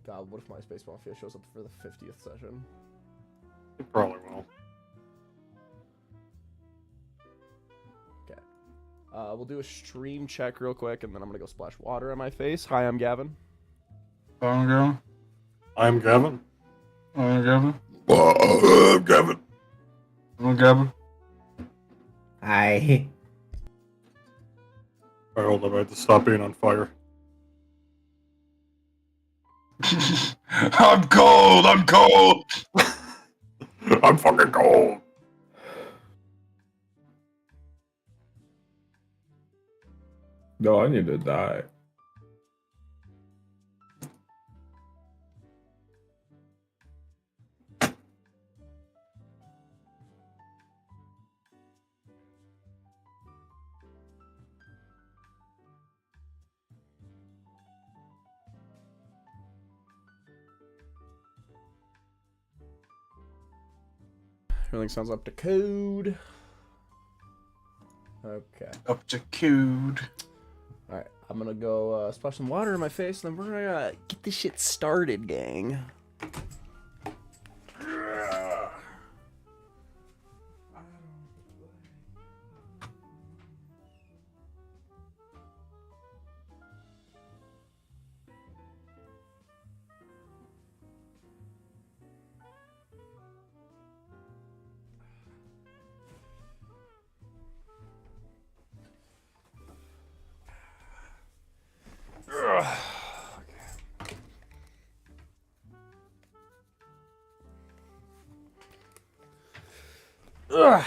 God, what if my Space Mafia shows up for the 50th session? It probably will. Okay. We'll do a stream check real quick, and then I'm gonna go splash water on my face. Hi, I'm Gavin. I'm Gavin. I'm Gavin. I'm Gavin. I'm Gavin. I'm Gavin. Hi. Alright, hold on, I have to stop being on fire. I'm cold. I'm cold. I'm fucking cold. No, I need to die. Everything sounds up to code. Okay. Up to code. Alright, I'm gonna go splash some water in my face, and then we're gonna get this shit started, gang. Alright.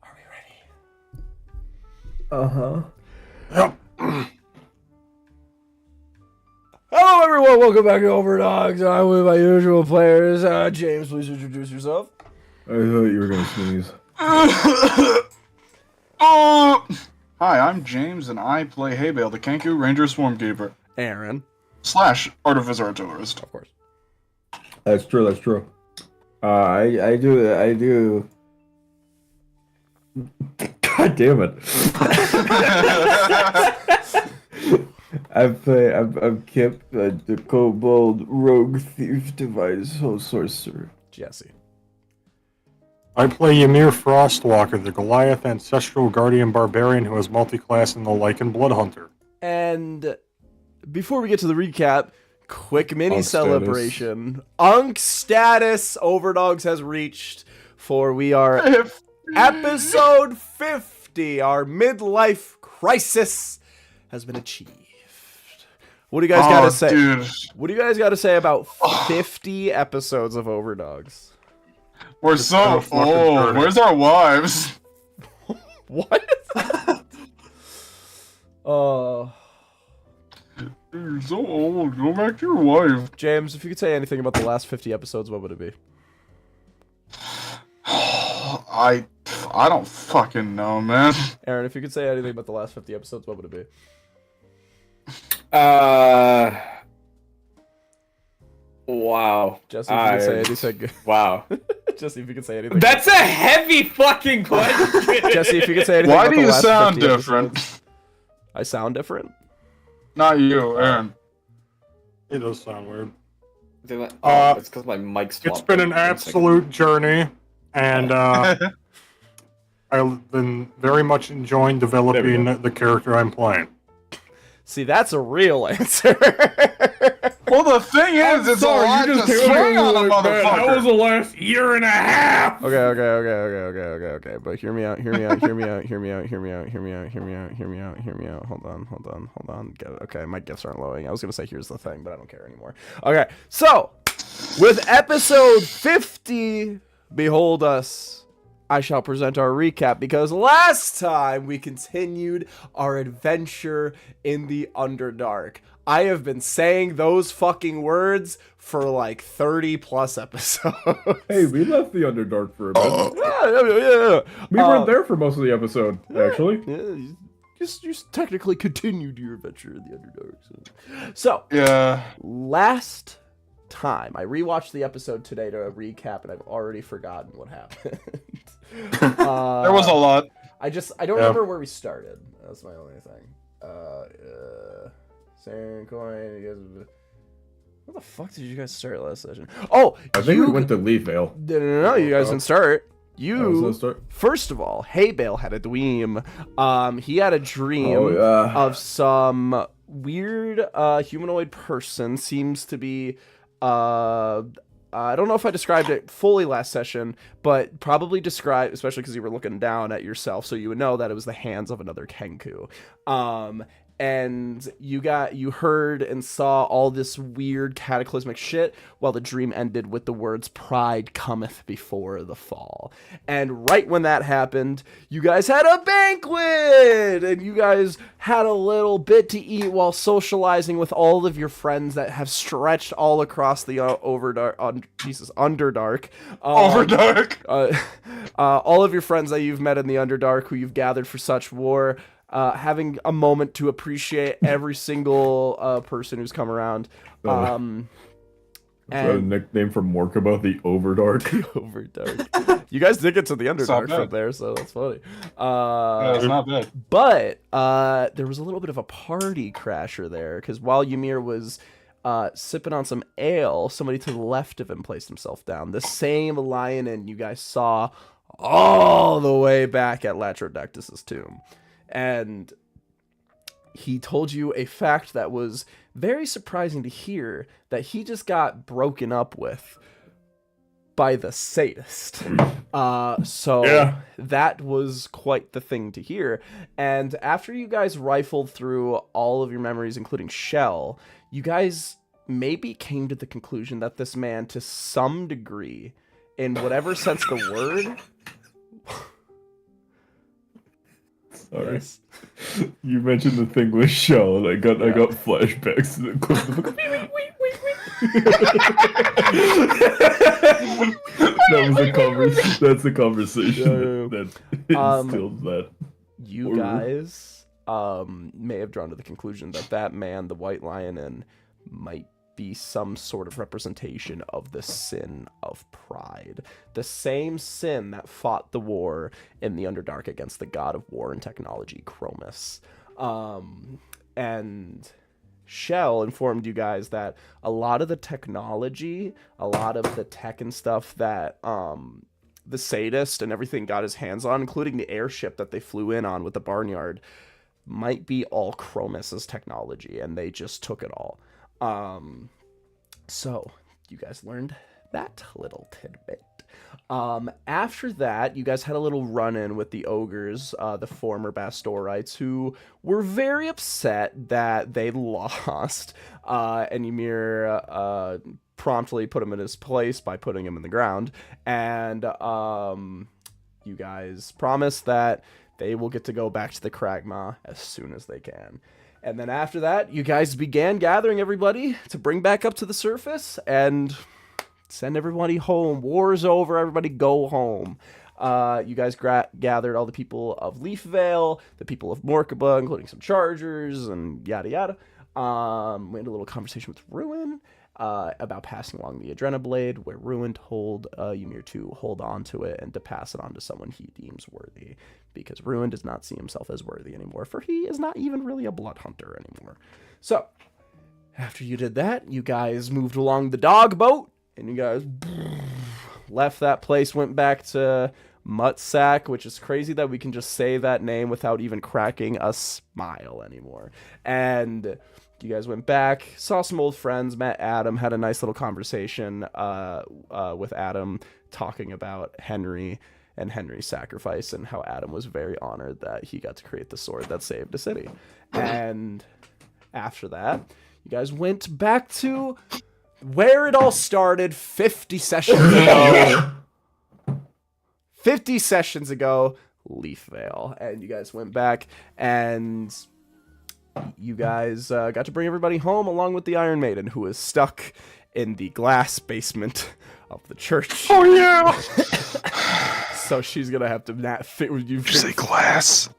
Are we ready? Uh-huh. Yep. Hello everyone, welcome back to Overdogs. I'm with my usual players. James, please introduce yourself. I thought you were gonna sneeze. Hi, I'm James, and I play Haybale, the Kanku Ranger Swarmkeeper Aaron. / Artificer Artillerist. Of course. That's true, that's true. I do. God damn it. I'm Kip, the kobold rogue thief device sorcerer. Jesse. I play Ymir Frostwalker, the Goliath ancestral guardian barbarian who has multi-class in the Lycan Bloodhunter. And before we get to the recap, quick mini Unk celebration. Unk status Overdogs has reached, for we are episode 50. Our midlife crisis has been achieved. What do you guys gotta say? Dude. What do you guys gotta say about 50 episodes of Overdogs? We're so old. Where's our wives? What? You're so old. Go back to your wife. James, if you could say anything about the last 50 episodes, what would it be? I don't fucking know, man. Aaron, if you could say anything about the last 50 episodes, what would it be? Wow. Jesse, if you could say anything. Wow. Jesse, if you could say anything. That's a heavy fucking question. Jesse, if you could say anything. Why about do the you last sound 50 different? episodes. I sound different? Not you, Aaron. It does sound weird. It's because my mic's It's been an absolute journey, and I've been very much enjoying developing the character I'm playing. See, that's a real answer. Well, the thing is, it's a lot to swing on a motherfucker. That was the last year and a half! Okay. But hear me out. Hold on. Okay, my gifts aren't loading. I was gonna say here's the thing, but I don't care anymore. Okay, so with episode 50, behold us. I shall present our recap, because last time we continued our adventure in the Underdark. I have been saying those fucking words for like 30 plus episodes. Hey, we left the Underdark for a bit. Yeah. We weren't there for most of the episode, actually. Yeah, you technically continued your adventure in the Underdark. So Yeah. last time I rewatched the episode today to recap, and I've already forgotten what happened. There was a lot. I don't remember where we started. That's my only thing. Sand coin. You guys. What the fuck did you guys start last session? Oh, I think we went to Leafvale. No, you guys didn't start. Oh, so First of all, Hey Bale had a dream. He had a dream yeah. of some weird humanoid person. Seems to be I don't know if I described it fully last session, but probably described, especially because you were looking down at yourself, so you would know that it was the hands of another Kenku. And you heard and saw all this weird cataclysmic shit while the dream ended with the words "Pride cometh before the fall." And right when that happened, you guys had a banquet, and you guys had a little bit to eat while socializing with all of your friends that have stretched all across the Underdark. Overdark. All of your friends that you've met in the Underdark, who you've gathered for such war. Having a moment to appreciate every single person who's come around. and And a nickname for Morkaba, the Overdark. Overdark. You guys did get to the Underdark bad. from there, so that's funny. Yeah, it's not bad. But there was a little bit of a party crasher there, because while Ymir was sipping on some ale, somebody to the left of him placed himself down. The same Lionin you guys saw all the way back at Latrodactys's tomb. And he told you a fact that was very surprising to hear, that he just got broken up with by the sadist. So that was quite the thing to hear. And after you guys rifled through all of your memories, including Shell, you guys maybe came to the conclusion that this man, to some degree, in whatever sense the word... Sorry. Yes. You mentioned the thing with Shell, and I got flashbacks to the clip. That was a conversation. That's the conversation that instilled that. You guys may have drawn to the conclusion that that man, the White Lionin, might be some sort of representation of the sin of pride. The same sin that fought the war in the Underdark against the god of war and technology, Chromis. And Shell informed you guys that a lot of the technology, a lot of the tech and stuff that the sadist and everything got his hands on, including the airship that they flew in on with the barnyard, might be all Chromis's technology, and they just took it all. So you guys learned that little tidbit. After that, you guys had a little run-in with the ogres, the former Bastorites, who were very upset that they lost, and Ymir promptly put him in his place by putting him in the ground, and you guys promised that they will get to go back to the Kragma as soon as they can. And then after that, you guys began gathering everybody to bring back up to the surface and send everybody home. War's over. Everybody go home. You guys gathered all the people of Leafvale, the people of Morkaba, including some Chargers and yada yada. We had a little conversation with Ruin about passing along the Adrenablade, where Ruin told Ymir to hold on to it and to pass it on to someone he deems worthy, because Ruin does not see himself as worthy anymore, for he is not even really a blood hunter anymore. So, after you did that, you guys moved along the dog boat, and you guys left that place, went back to Mutsack, which is crazy that we can just say that name without even cracking a smile anymore. And you guys went back, saw some old friends, met Adam, had a nice little conversation with Adam, talking about Henry and Henry's sacrifice, and how Adam was very honored that he got to create the sword that saved the city. And after that, you guys went back to where it all started 50 sessions ago. 50 sessions ago, Leafvale. And you guys went back, and you guys got to bring everybody home, along with the Iron Maiden, who is stuck in the glass basement of the church. Oh, yeah! So she's gonna have to fit with you. Say glass.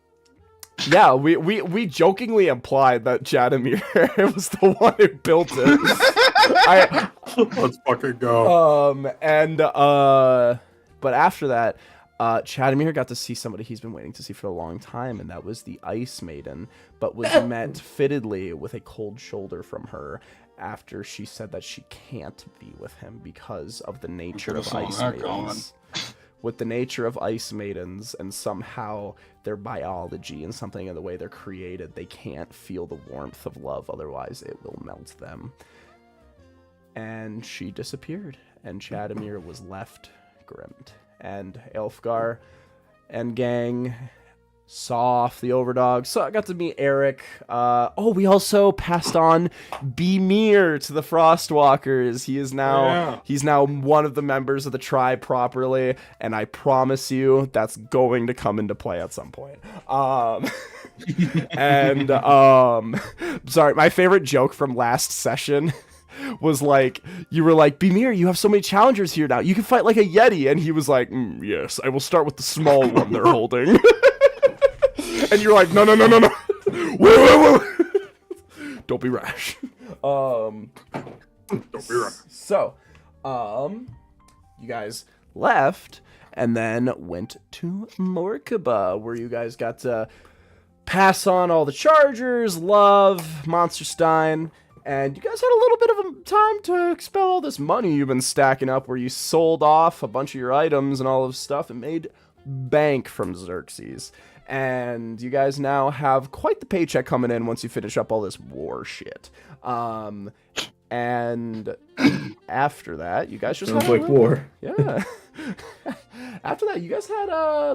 Yeah, we jokingly implied that Jadamir was the one who built it. Let's fucking go. But after that, Chadamir got to see somebody he's been waiting to see for a long time, and that was the Ice Maiden, but was met fittedly with a cold shoulder from her after she said that she can't be with him because of the nature of Ice Maidens. With the nature of Ice Maidens and somehow their biology and something in the way they're created, they can't feel the warmth of love, otherwise it will melt them. And she disappeared, and Chadamir was left grimmed. And Elfgar and gang saw off the Overdogs. So I got to meet Eric. We also passed on Bimir to the Frostwalkers. He's now one of the members of the tribe properly, and I promise you that's going to come into play at some point. Sorry, my favorite joke from last session was like, you were like, Bimir, you have so many challengers here now. You can fight like a Yeti. And he was like, yes, I will start with the small one they're holding. And you're like, no. Wait. Don't be rash. Don't be rash. So, you guys left and then went to Morkaba, where you guys got to pass on all the chargers, love, Monsterstein. And you guys had a little bit of a time to expel all this money you've been stacking up, where you sold off a bunch of your items and all of stuff and made bank from Xerxes. And you guys now have quite the paycheck coming in once you finish up all this war shit. And after that, you guys just Sounds had like war. Yeah. After that, you guys had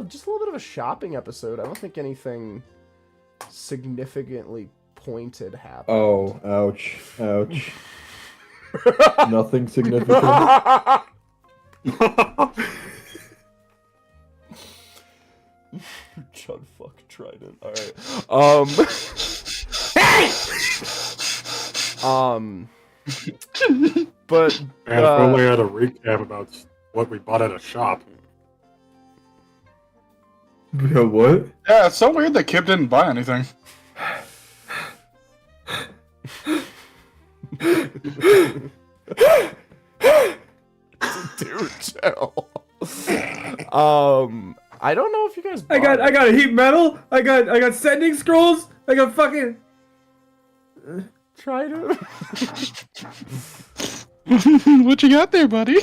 just a little bit of a shopping episode. I don't think anything significantly pointed happened. Oh, ouch. Nothing significant. Chud fuck Trident. Alright. But And if only had a recap about what we bought at a shop. Yeah, what? Yeah, it's so weird that Kip didn't buy anything. Dude, chill. I don't know if you guys. I got a heat metal. I got sending scrolls. I got fucking. Try to. What you got there, buddy?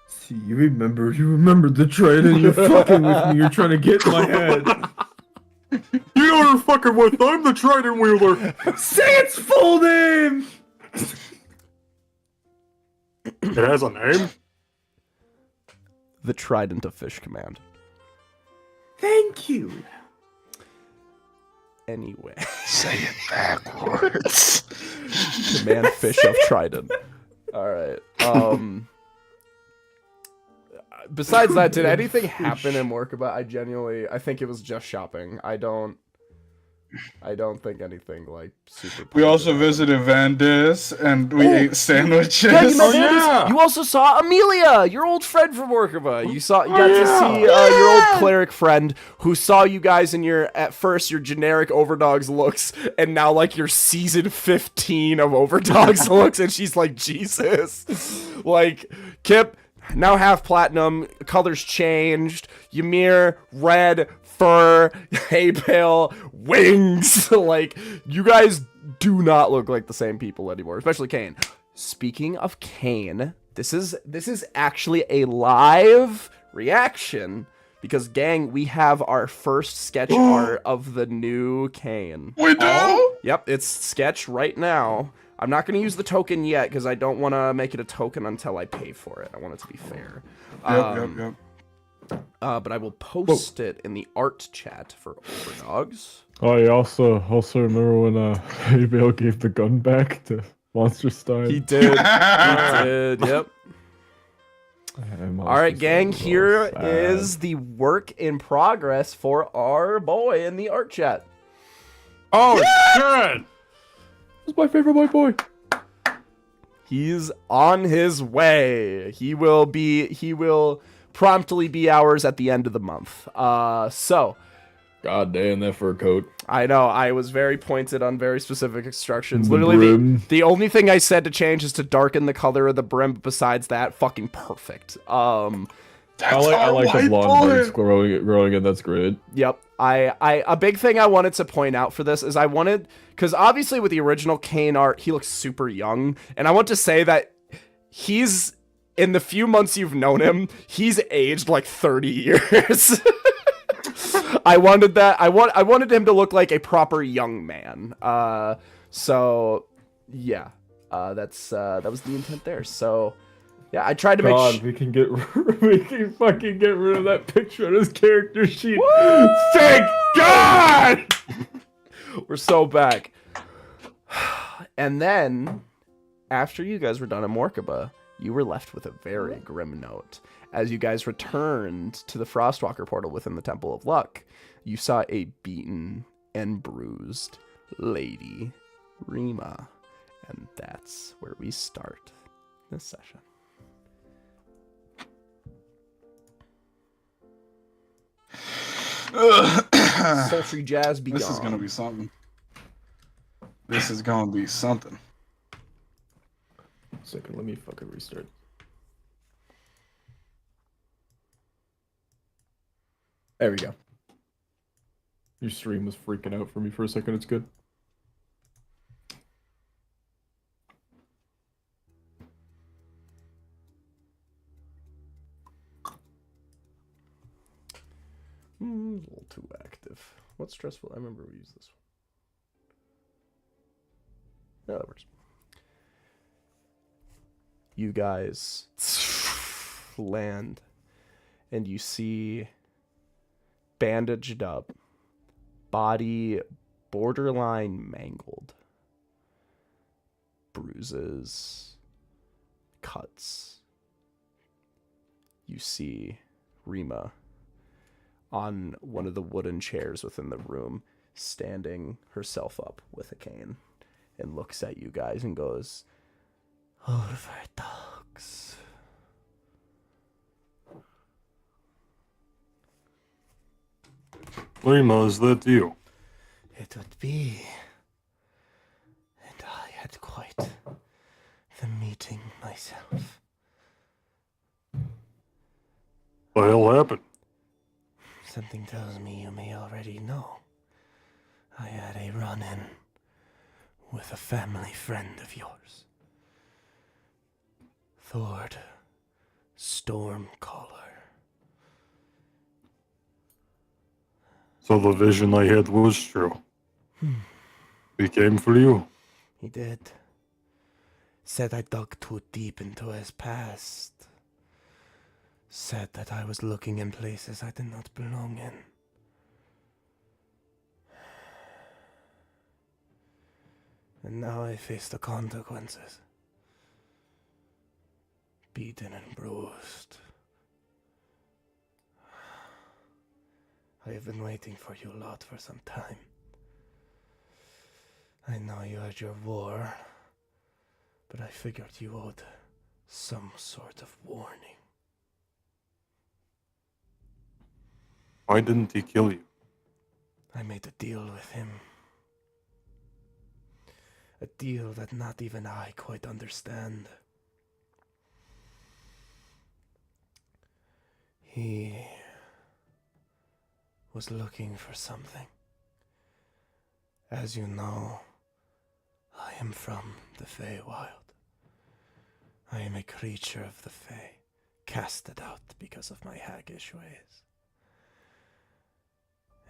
See, you remembered the trident. You're fucking with me. You're trying to get in my head. You know who you're fucking with? I'm the Trident Wheeler. Say its full name. It has a name? The Trident of Fish Command. Thank you. Anyway. Say it backwards. Command Fish of Trident. Alright. Besides that, did anything happen in Morkaba? I think it was just shopping. I don't think anything like super. We also visited Van Dis and we ate sandwiches. Yeah, you, met Vandis. yeah. You also saw Amelia, your old friend from Morkaba. You got to see your old cleric friend who saw you guys in at first your generic Overdogs looks, and now like your season 15 of Overdogs looks, and she's like, Jesus, like Kip. Now half platinum, colors changed. Ymir, red, fur, hay bale, wings. Like, you guys do not look like the same people anymore, especially Kane. Speaking of Kane, this is actually a live reaction because, gang, we have our first sketch art of the new Kane. We do? Yep, it's sketch right now. I'm not going to use the token yet because I don't want to make it a token until I pay for it. I want it to be fair. Yep. But I will post it in the art chat for Overdogs. Oh, you also remember when Abel gave the gun back to Monsterstein? He did. He did. Yep. All right, gang. Here is the work in progress for our boy in the art chat. Oh, shit! That's my favorite white boy. He's on his way. He will promptly be ours at the end of the month. So. God damn, that fur coat. I know, I was very pointed on very specific instructions. The Literally, brim. the only thing I said to change is to darken the color of the brim, but besides that, fucking perfect. That's I our like the white blonde legs bullet. growing in. That's great. Yep. A big thing I wanted to point out for this is because obviously with the original Kane art, he looks super young. And I want to say that he's, in the few months you've known him, he's aged like 30 years. I wanted him to look like a proper young man. So yeah, that was the intent there. So yeah, I tried to God, make we can fucking get rid of that picture on his character sheet. Thank God! we're so back. And then, after you guys were done at Morkaba, you were left with a very grim note. As you guys returned to the Frostwalker portal within the Temple of Luck, you saw a beaten and bruised Lady Rima. And that's where we start this session. Sultry jazz be This gone. is gonna be something. This is gonna be something. Second, let me fucking restart. There we go. Your stream was freaking out for me for a second. It's good. A little too active. What's stressful? I remember we used this one. Yeah, that works. You guys land, and you see bandaged up, body borderline mangled, bruises, cuts. You see Rima on one of the wooden chairs within the room, standing herself up with a cane, and looks at you guys and goes, "OVERDOGS." Rima, is that you? It would be. And I had quite the meeting myself. What the hell happened? Something tells me you may already know. I had a run-in with a family friend of yours. Thord Stormcaller. So the vision I had was true. He came for you. He did. Said I dug too deep into his past. Said that I was looking in places I did not belong in. And now I face the consequences. Beaten and bruised. I have been waiting for you lot for some time. I know you had your war, but I figured you owed some sort of warning. Why didn't he kill you? I made a deal with him. A deal that not even I quite understand. He was looking for something. As you know, I am from the Feywild. I am a creature of the Fey, casted out because of my haggish ways.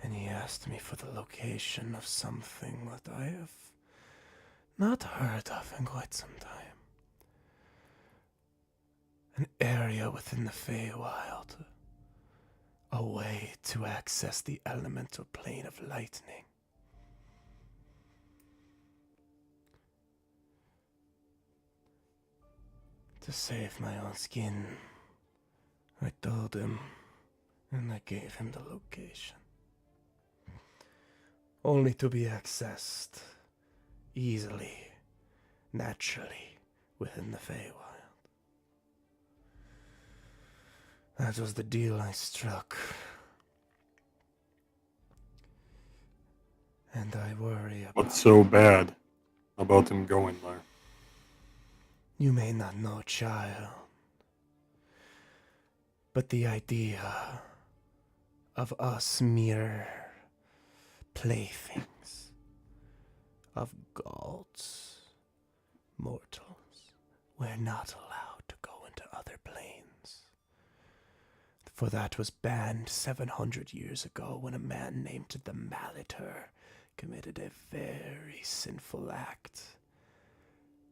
And he asked me for the location of something that I have not heard of in quite some time. An area within the Feywild. A way to access the elemental plane of lightning. To save my own skin, I told him, and I gave him the location. Only to be accessed easily, naturally, within the Feywild. That was the deal I struck. And I worry about... What's so bad about him going there? You may not know, child, But the idea of us mere playthings, of gods, mortals, we're not allowed to go into other planes. For that was banned 700 years ago when a man named the Malater committed a very sinful act,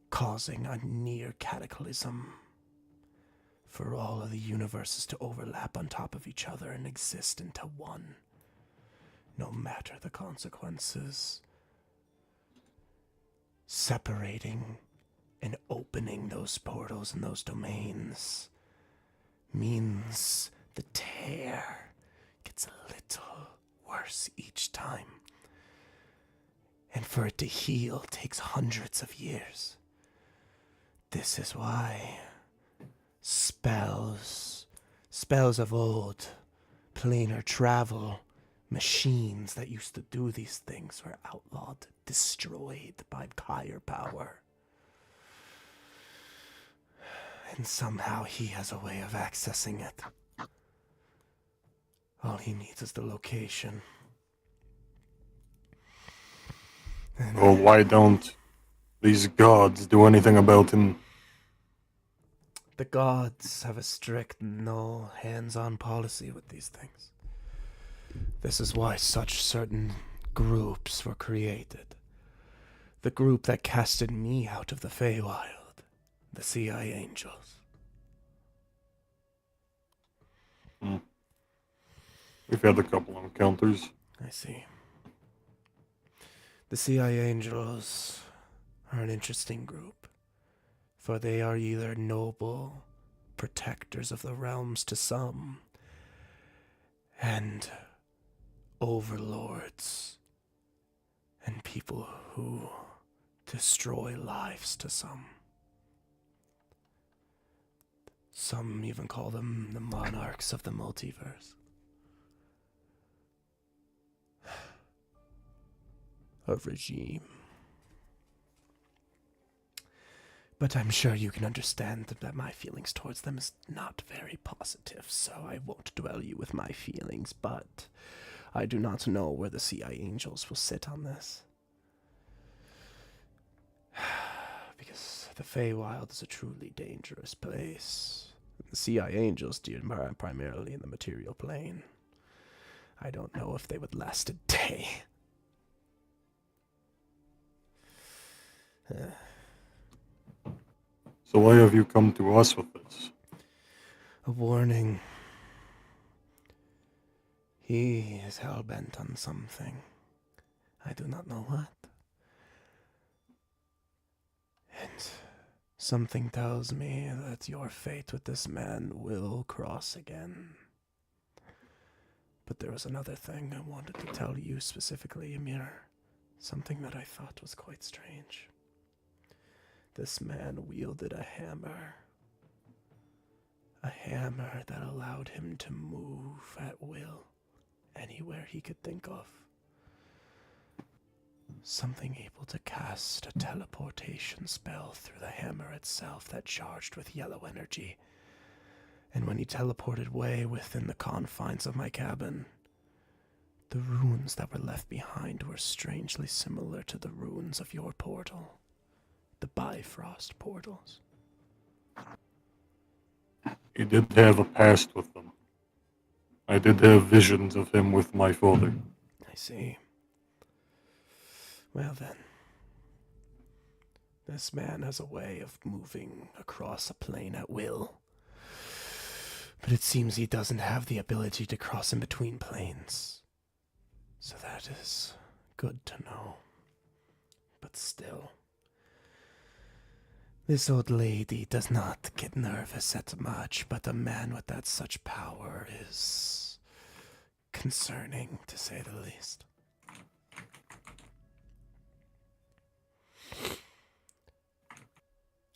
causing a near cataclysm for all of the universes to overlap on top of each other and exist into one, no matter the consequences. Separating and opening those portals and those domains means the tear gets a little worse each time. And for it to heal takes hundreds of years. This is why spells of old, planar travel, machines that used to do these things were outlawed, destroyed by higher power. And somehow he has a way of accessing it. All he needs is the location. Well, why don't these gods do anything about him? The gods have a strict no hands-on policy with these things. This is why such certain groups were created. The group that casted me out of the Feywild, the Sea Angels. We've had a couple encounters. I see. The Sea Angels are an interesting group, for they are either noble protectors of the realms to some, and overlords and people who destroy lives to some. Some even call them the monarchs of the multiverse. A regime. But I'm sure you can understand that my feelings towards them is not very positive, so I won't dwell you with my feelings, but I do not know where the Sea Angels will sit on this. Because the Feywild is a truly dangerous place. The Sea Angels deal primarily in the material plane. I don't know if they would last a day. So why have you come to us with this? A warning. He is hell-bent on something. I do not know what. And something tells me that your fate with this man will cross again. But there was another thing I wanted to tell you specifically, Ymir. Something that I thought was quite strange. This man wielded a hammer. A hammer that allowed him to move at will, anywhere he could think of. Something able to cast a teleportation spell through the hammer itself that charged with yellow energy. And when he teleported away within the confines of my cabin, the runes that were left behind were strangely similar to the runes of your portal. The Bifrost portals. He did have a past with them. I did have visions of him with my father. I see. Well then, this man has a way of moving across a plane at will. But it seems he doesn't have the ability to cross in between planes. So that is good to know. But still, this old lady does not get nervous at much, but a man with that such power is concerning, to say the least.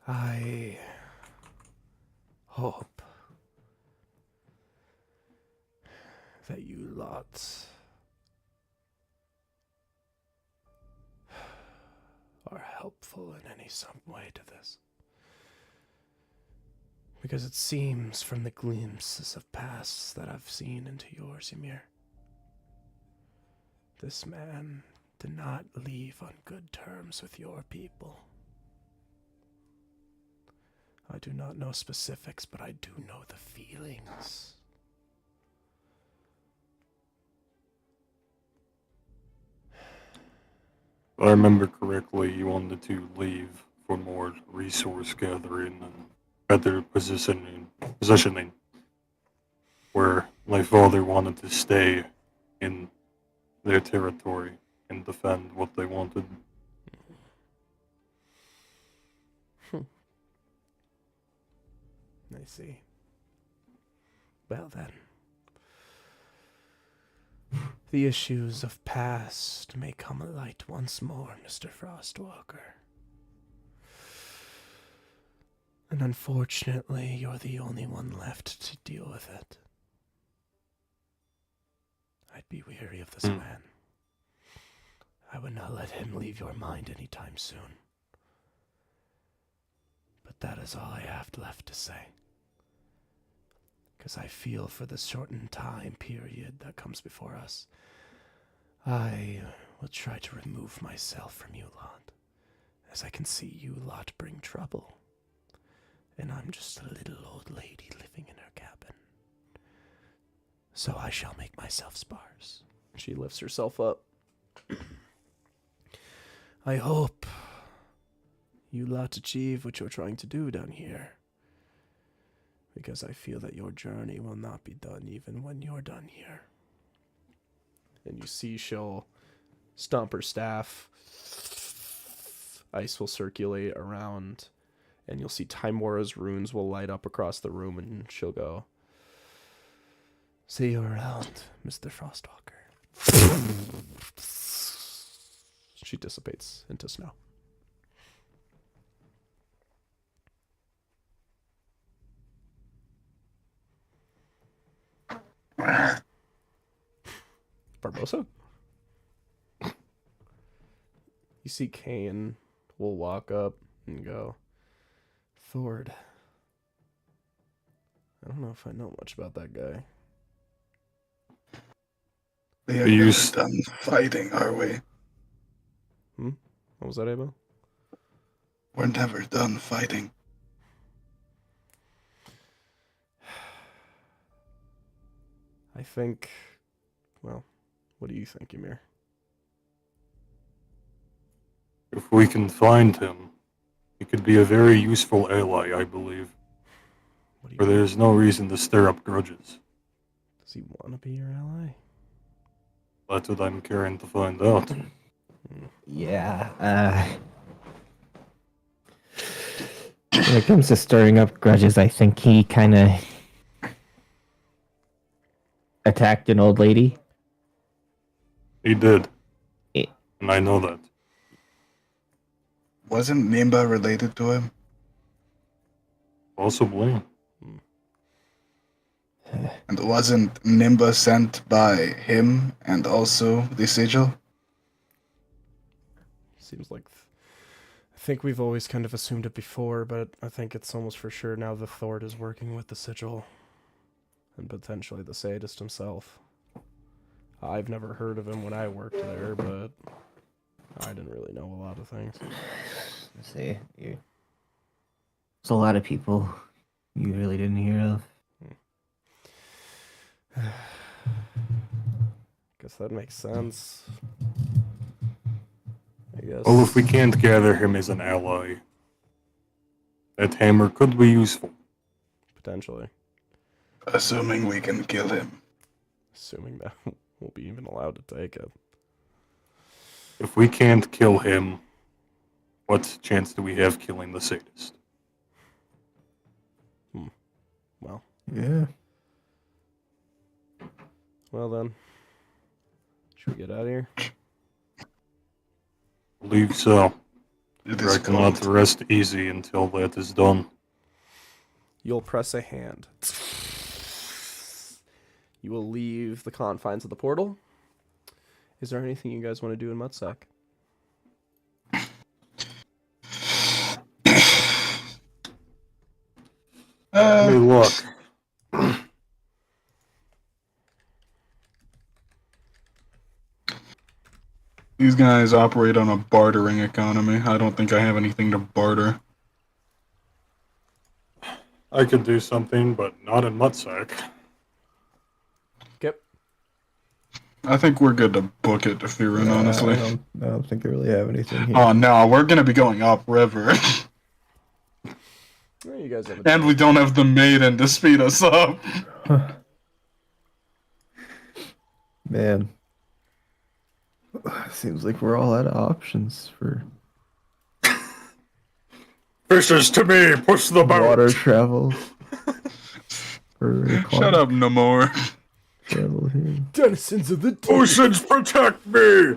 I hope that you lot are helpful in any some way to this. Because it seems from the glimpses of pasts that I've seen into yours, Ymir, this man did not leave on good terms with your people. I do not know specifics, but I do know the feelings. If I remember correctly, you wanted to leave for more resource gathering and better positioning, where my father wanted to stay in their territory and defend what they wanted. I see. Well then. The issues of past may come alight once more, Mr. Frostwalker. And unfortunately, you're the only one left to deal with it. I'd be weary of this man. I would not let him leave your mind anytime soon. But that is all I have left to say. Because I feel for the shortened time period that comes before us, I will try to remove myself from you lot, as I can see you lot bring trouble. And I'm just a little old lady living in her cabin. So I shall make myself sparse. She lifts herself up. I hope you lot achieve what you're trying to do down here. Because I feel that your journey will not be done even when you're done here. And you see she'll stomp her staff. Ice will circulate around. And you'll see Timora's runes will light up across the room, and she'll go, "See you around, Mr. Frostwalker." She dissipates into snow. Barbosa? You see Kane will walk up and go, "Thord, I don't know if I know much about that guy." We are You never done fighting, are we? What was that, Abel? We're never done fighting. I think, well, what do you think, Ymir? If we can find him, he could be a very useful ally, I believe. What do For you there's no reason to stir up grudges. Does he want to be your ally? That's what I'm caring to find out. Yeah, when it comes to stirring up grudges, I think he kind of attacked an old lady. He did. Eh. And I know that. Wasn't Nimba related to him? Possibly. And wasn't Nimba sent by him and also the sigil? Seems like, I think we've always kind of assumed it before, but I think it's almost for sure now the Thord is working with the sigil. And potentially the sadist himself. I've never heard of him when I worked there, but I didn't really know a lot of things. Let's see, there's a lot of people you really didn't hear of. Guess that makes sense. I guess. Well, if we can't gather him as an ally, that hammer could be useful. Potentially. Assuming we can kill him. Assuming that we'll be even allowed to take it. If we can't kill him, what chance do we have killing the sadist? Well. Yeah. Well then. Should we get out of here? Believe so. It I is cannot cold. rest easy until that is done. You'll press a hand. You will leave the confines of the portal. Is there anything you guys want to do in Mudsack? Let me look. These guys operate on a bartering economy. I don't think I have anything to barter. I could do something, but not in Mudsack. Kip. I think we're good to book it, Firin, honestly. I don't think I really have anything here. Oh no, we're gonna be going upriver. Well, you guys have a And we don't have the maiden to speed us up. Man. Seems like we're all out of options for Fishes to me, push the boat. water travel. Shut up, no more. Travel here. denizens of the deep. Oceans protect me!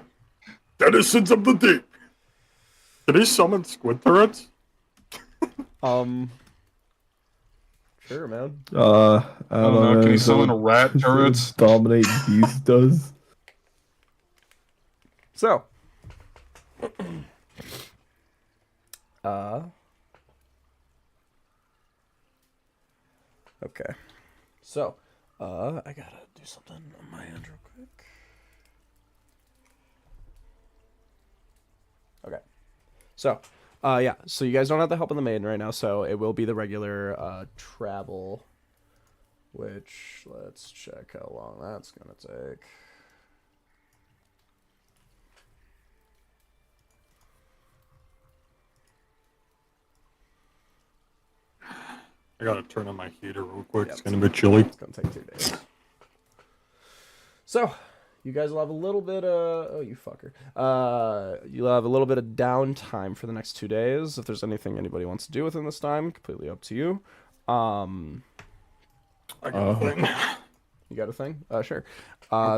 Denizens of the deep! Did he summon squid turrets? Sure, man. I I don't know, can you so- summon rat turrets? Dominate beast does. So, okay. So, I gotta do something on my end real quick. Okay. So, yeah. So you guys don't have the help of the maiden right now, so it will be the regular travel. Which, let's check how long that's gonna take. I gotta turn on my heater real quick. Yeah, It's gonna be chilly. It's gonna take 2 days. So, you guys will have a little bit of oh, you fucker. You'll have a little bit of downtime for the next 2 days. If there's anything anybody wants to do within this time, completely up to you. I got a thing. You got a thing? Sure.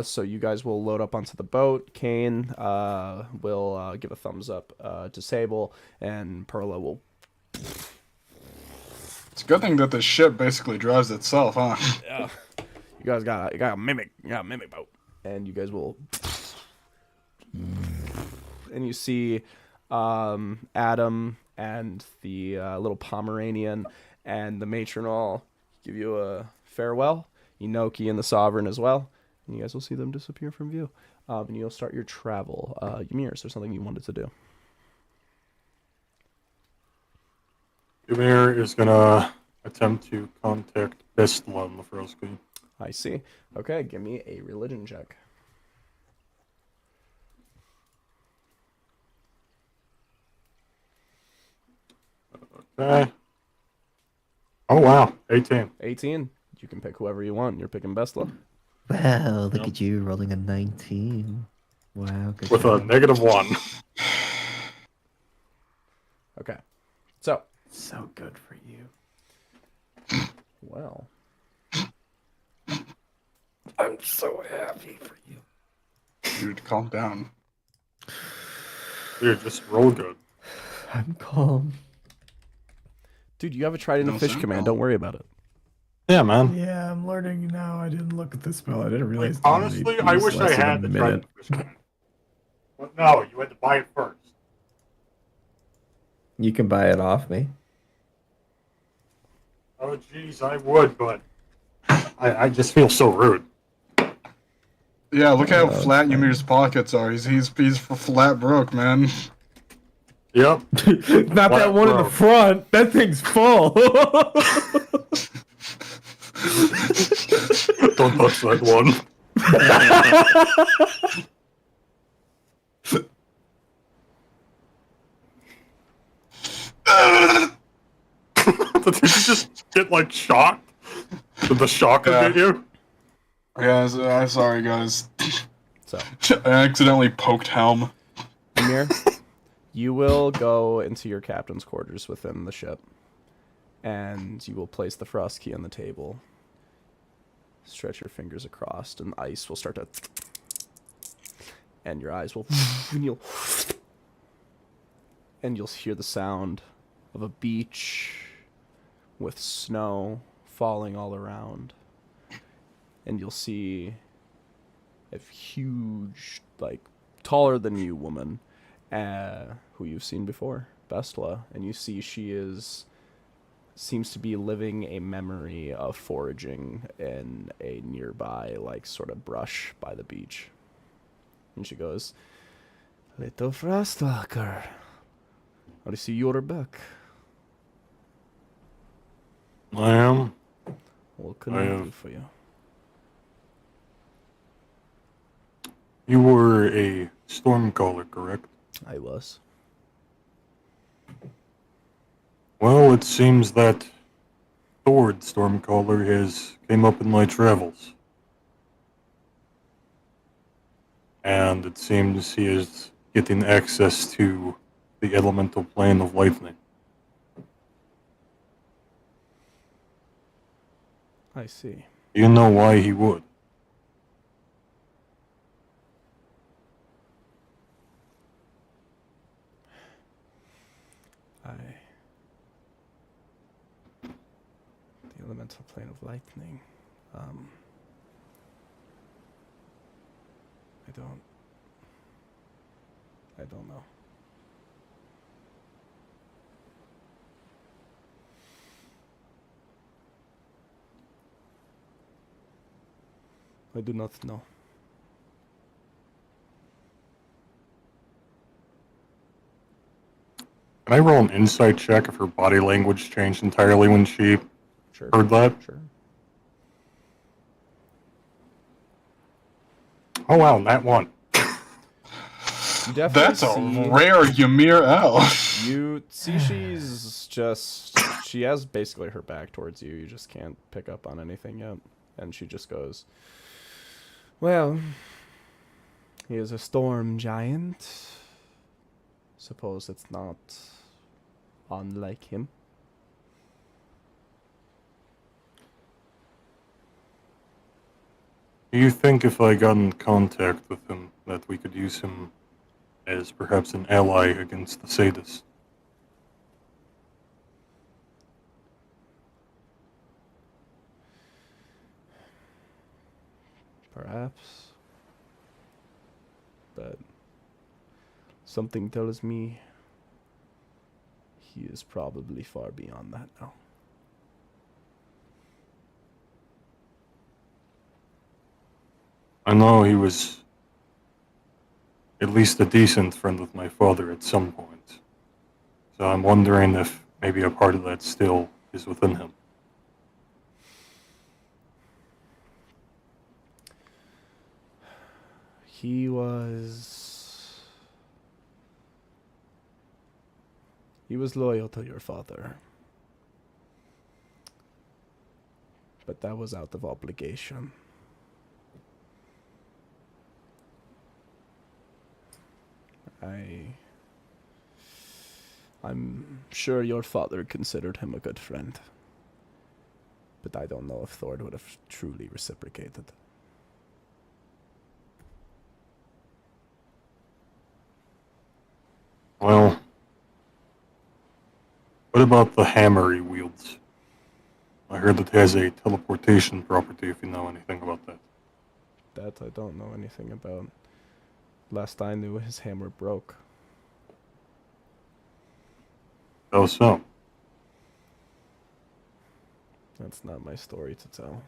So you guys will load up onto the boat. Kane will give a thumbs up to Sable, and Perla will. It's a good thing that the ship basically drives itself, huh? You guys got a mimic. You got a mimic boat, and you guys will. And you see Adam and the little Pomeranian and the matron all give you a farewell. Inoki and the Sovereign as well. And you guys will see them disappear from view. And you'll start your travel. Ymir, is there something you wanted to do? Ymir is gonna attempt to contact Bestla on the Frosky. I see. Okay, give me a religion check. Okay. Oh wow, 18. 18. You can pick whoever you want. You're picking Bestla. Wow, look at you rolling a 19. Wow, good With a job. -1. Okay. So, So good for you. well. I'm so happy for you. Dude, calm down. Dude, just roll good. I'm calm. Dude, you have a trident of No fish sound command. call. Don't worry about it. Yeah, man. Yeah, I'm learning now. I didn't look at the spell. I didn't realize. Honestly, I wish I had the Trident Fish Cannon. But no, you had to buy it first. You can buy it off me. Oh, jeez, I would, but I just feel so rude. Yeah, look how that's flat fine. Ymir's pockets are. He's flat broke, man. Yep. Not that one in the broke. front. That thing's full. Don't touch that one. Did you just get like shocked? Did the shocker Yeah. get you? Yeah, I'm sorry, guys. So, I accidentally poked Helm. Ymir, you will go into your captain's quarters within the ship. And you will place the frost key on the table. Stretch your fingers across, and the ice will start to. And your eyes will. And you'll hear the sound of a beach with snow falling all around. And you'll see a huge, like, taller than you woman who you've seen before, Bestla. And you see she is seems to be living a memory of foraging in a nearby, like, sort of brush by the beach. And she goes, "Little Frostwalker, I see you're back. I am. What can I I have- do for you?" You were a stormcaller, correct? I was. Well, it seems that Thord Stormcaller has came up in my travels. And it seems he is getting access to the elemental plane of lightning. I see. Do you know why he would? The elemental plane of lightning. I don't know. I do not know. Can I roll an insight check if her body language changed entirely when she Sure. heard that? Sure. Oh wow, that one. You definitely That's a see. rare Ymir L. You see, she has basically her back towards you. You just can't pick up on anything yet. And she just goes, "Well, he is a storm giant. Suppose it's not unlike him." Do you think if I got in contact with him that we could use him as perhaps an ally against the sadists? Perhaps. But something tells me he is probably far beyond that now. I know he was at least a decent friend with my father at some point. So I'm wondering if maybe a part of that still is within him. He was loyal to your father. But that was out of obligation. I'm sure your father considered him a good friend. But I don't know if Thord would have truly reciprocated. Well, what about the hammer he wields? I heard it has a teleportation property if you know anything about that. That I don't know anything about. Last I knew, his hammer broke. Oh, so. That's not my story to tell.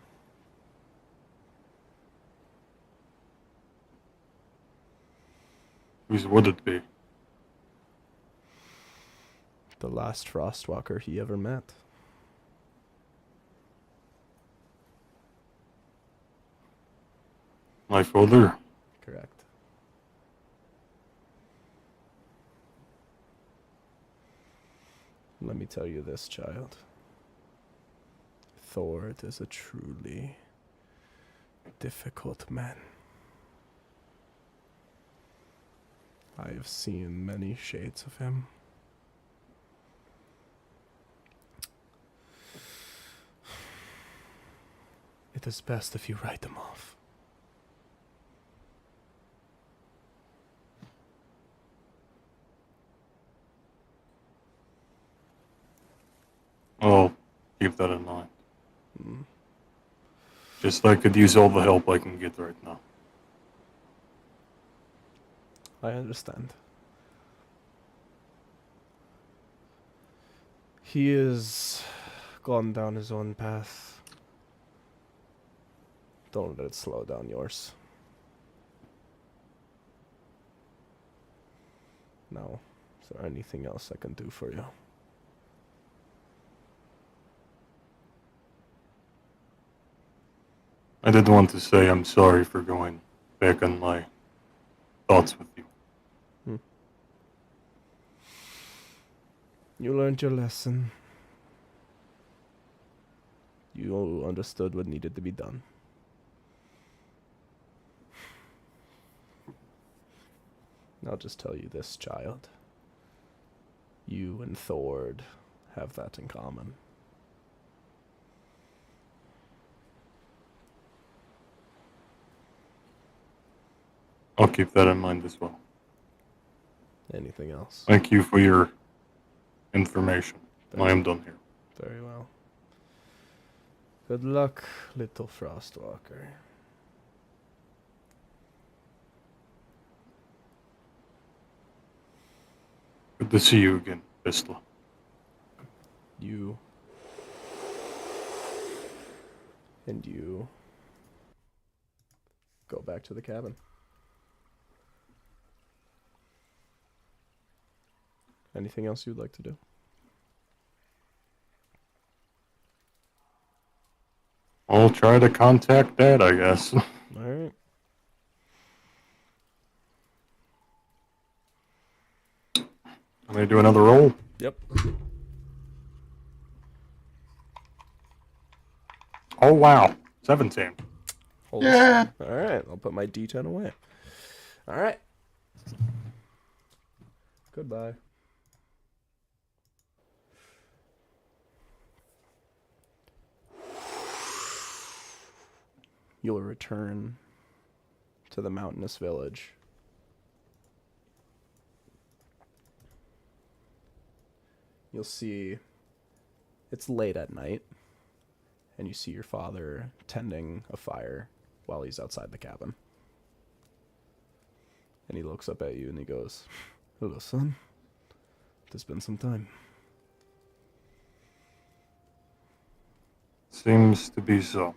Whose would it be? The last Frostwalker he ever met. My father? Correct. Let me tell you this, child. Thord is a truly difficult man. I have seen many shades of him. It is best if you write them off. I'll keep that in mind. Mm. Just I could use all the help I can get right now. I understand. He is gone down his own path. Don't let it slow down yours. Now, is there anything else I can do for you? I did want to say I'm sorry for going back on my thoughts with you. You learned your lesson. You understood what needed to be done. I'll just tell you this, child. You and Thord have that in common. I'll keep that in mind as well. Anything else? Thank you for your information. I am done here. Very well. Good luck, little Frostwalker. Good to see you again, Vistla. You and you go back to the cabin. Anything else you'd like to do? I'll try to contact Dad, I guess. All right. I'm gonna do another roll. Yep. Oh wow, 17. Hold Yeah. All right. I'll put my D10 away. All right. Goodbye. You'll return to the mountainous village. You'll see it's late at night, and you see your father tending a fire while he's outside the cabin. And he looks up at you and he goes, "Hello, son. It's been some time." Seems to be so.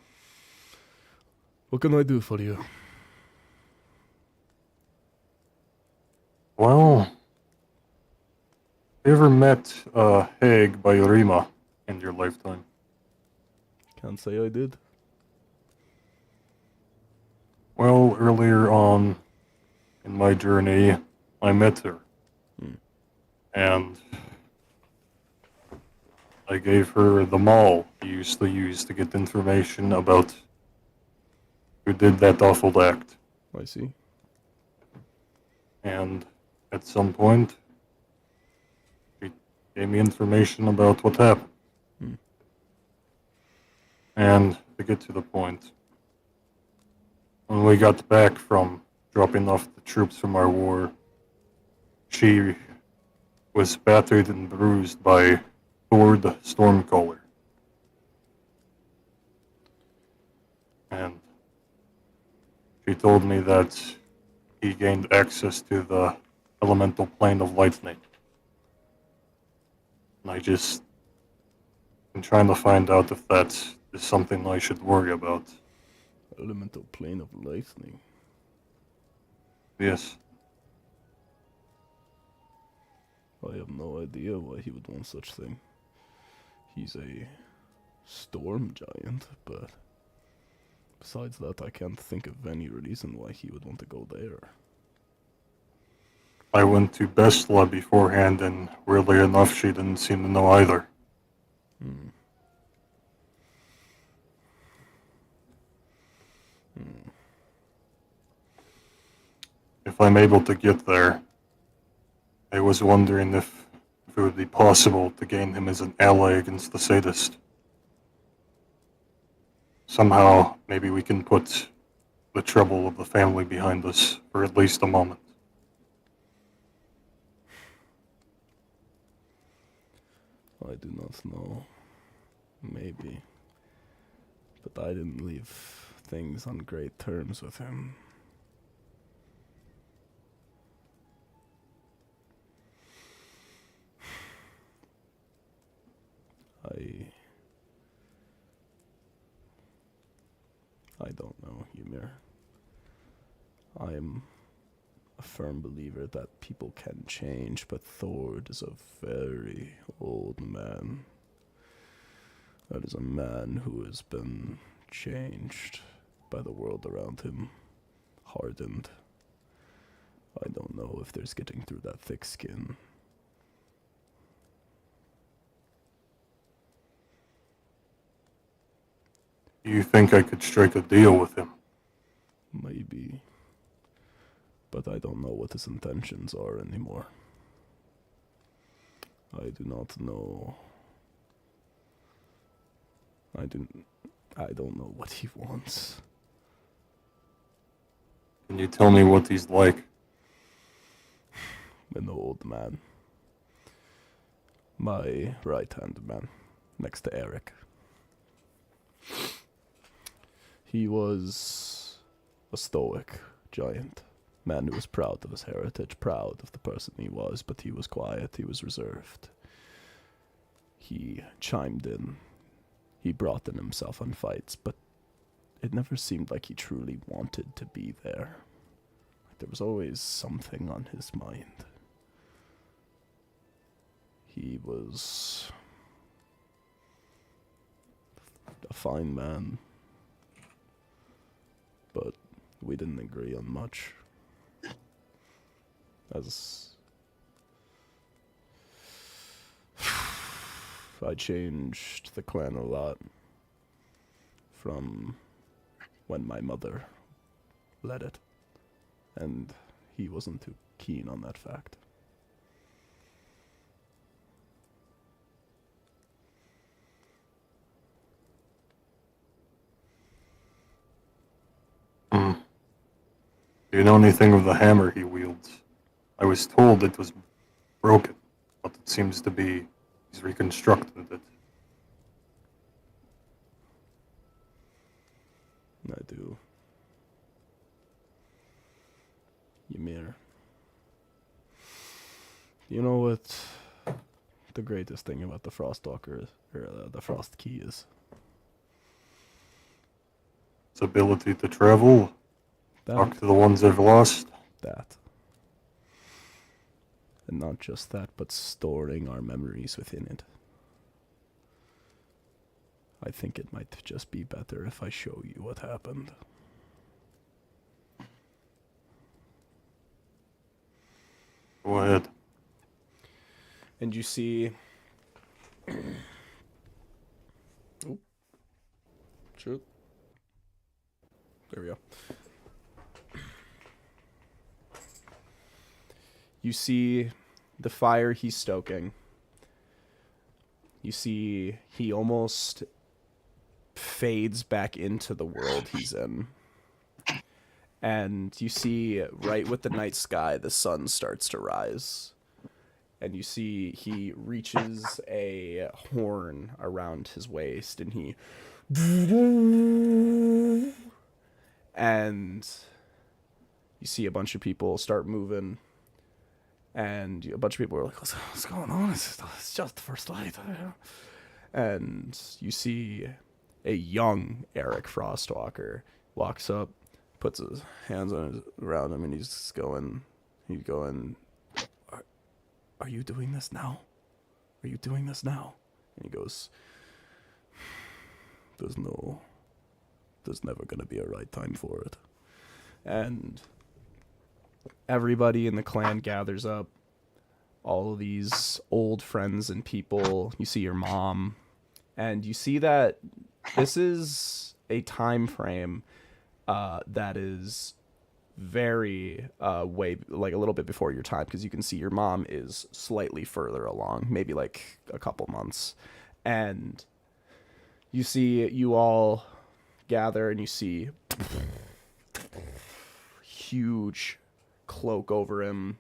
What can I do for you? Well, you ever met a hag by Rima in your lifetime? Can't say I did. Well, earlier on in my journey, I met her. And I gave her the mall he used to use to get information about who did that awful act. I see. And at some point, she gave me information about what happened. And to get to the point, when we got back from dropping off the troops from our war, she was battered and bruised by Thord Stormcaller. And she told me that he gained access to the elemental plane of lightning. And I just am trying to find out if that is something I should worry about. Elemental plane of lightning. Yes. I have no idea why he would want such thing. He's a storm giant, but besides that, I can't think of any reason why he would want to go there. I went to Bestla beforehand, and weirdly enough, she didn't seem to know either. If I'm able to get there, I was wondering if it would be possible to gain him as an ally against the sadist. Somehow, maybe we can put the trouble of the family behind us for at least a moment. I do not know. Maybe. But I didn't leave things on great terms with him. I I don't know, Ymir. I'm a firm believer that people can change, but Thord is a very old man. That is a man who has been changed by the world around him, hardened. I don't know if there's getting through that thick skin. Do you think I could strike a deal with him? Maybe. But I don't know what his intentions are anymore. I do not know. I don't know what he wants. Can you tell me what he's like? An old man. My right-hand man, next to Eric. He was a stoic giant. Man who was proud of his heritage, proud of the person he was, but he was quiet, he was reserved. He chimed in. He brought in himself on fights, but it never seemed like he truly wanted to be there. Like there was always something on his mind. He was a fine man, but we didn't agree on much. As I changed the clan a lot from when my mother led it, and he wasn't too keen on that fact. Do you know anything of the hammer he wields? I was told it was broken, but it seems to be he's reconstructed it. I do. Ymir. You know what the greatest thing about the Frostwalker is, or the Frost Key is? Its ability to travel, talk to the ones I've lost. That. And not just that, but storing our memories within it. I think it might just be better if I show you what happened. Go ahead. And you see... Oh. Shoot. There we go. You see the fire he's stoking. You see he almost fades back into the world he's in. And you see right with the night sky, the sun starts to rise. And you see he reaches a horn around his waist and he... And you see a bunch of people start moving. And a bunch of people are like, what's going on? It's just the first light. And you see a young Eric Frostwalker walks up, puts his hands around him, and he's going, are you doing this now? Are you doing this now? And he goes, there's never going to be a right time for it. And everybody in the clan gathers up. All of these old friends and people. You see your mom. And you see that this is a time frame that is very way, like a little bit before your time, because you can see your mom is slightly further along, maybe like a couple months. And you see you all gather and you see huge cloak over him,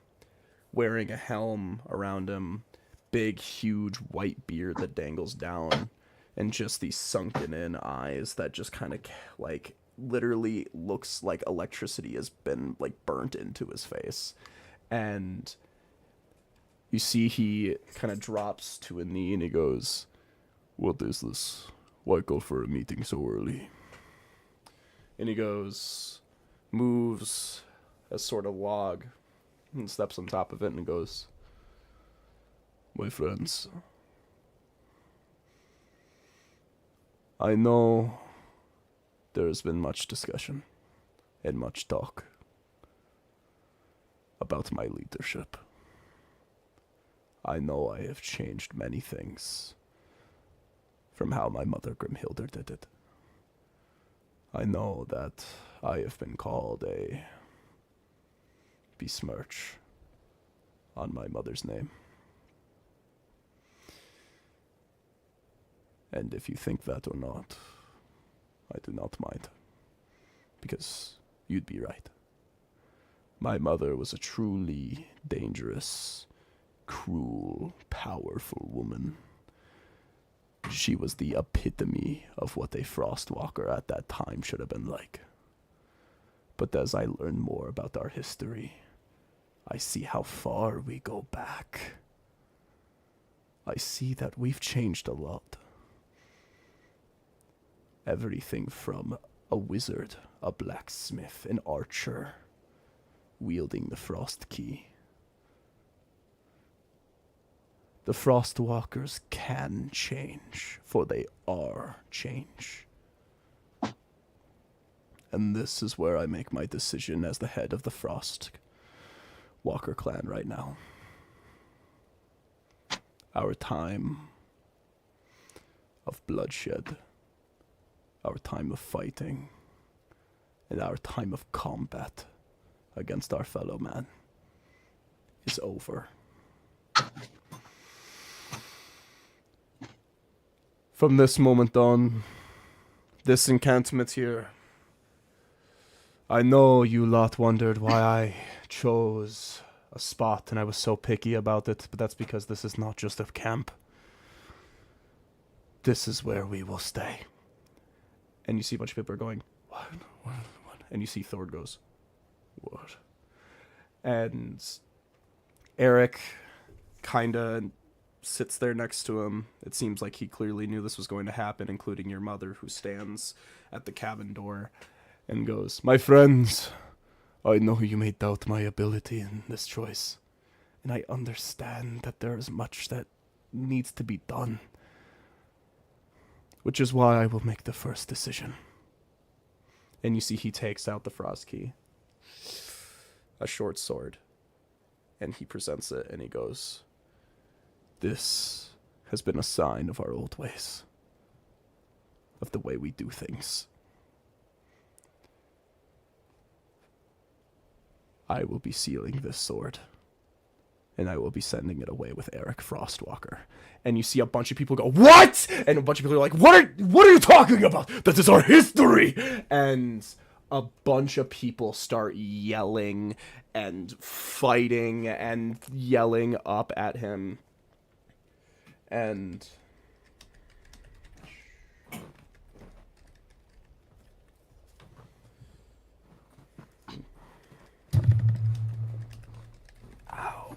wearing a helm around him, big, huge white beard that dangles down, and just these sunken in eyes that just kind of like literally looks like electricity has been like burnt into his face. And you see he kind of drops to a knee and he goes, "What is this? Why go for a meeting so early?" And he goes, moves a sort of log and steps on top of it and goes, "My friends, I know there has been much discussion and much talk about my leadership. I know I have changed many things from how my mother Grimhilder did it. I know that I have been called a besmirch on my mother's name. And if you think that or not, I do not mind, because you'd be right. My mother was a truly dangerous, cruel, powerful woman. She was the epitome of what a Frostwalker at that time should have been like. But as I learn more about our history, I see how far we go back. I see that we've changed a lot. Everything from a wizard, a blacksmith, an archer, wielding the Frost Key. The Frostwalkers can change, for they are change. And this is where I make my decision as the head of the Frostwalker clan right now. Our time of bloodshed, our time of fighting, and our time of combat against our fellow man is over. From this moment on, this encampment here, I know you lot wondered why I chose a spot and I was so picky about it, but that's because this is not just a camp. This is where we will stay. And you see a bunch of people are going, what? And you see Thord goes, what? And Eric kinda sits there next to him. It seems like he clearly knew this was going to happen, including your mother, who stands at the cabin door and goes, "My friends, I know you may doubt my ability in this choice, and I understand that there is much that needs to be done, which is why I will make the first decision." And you see he takes out the Frost Key, a short sword, and he presents it, and he goes, "This has been a sign of our old ways, of the way we do things. I will be sealing this sword, and I will be sending it away with Eric Frostwalker." And you see a bunch of people go, "What?" And a bunch of people are like, what are you talking about? That is our history!" And a bunch of people start yelling and fighting and yelling up at him. And ow.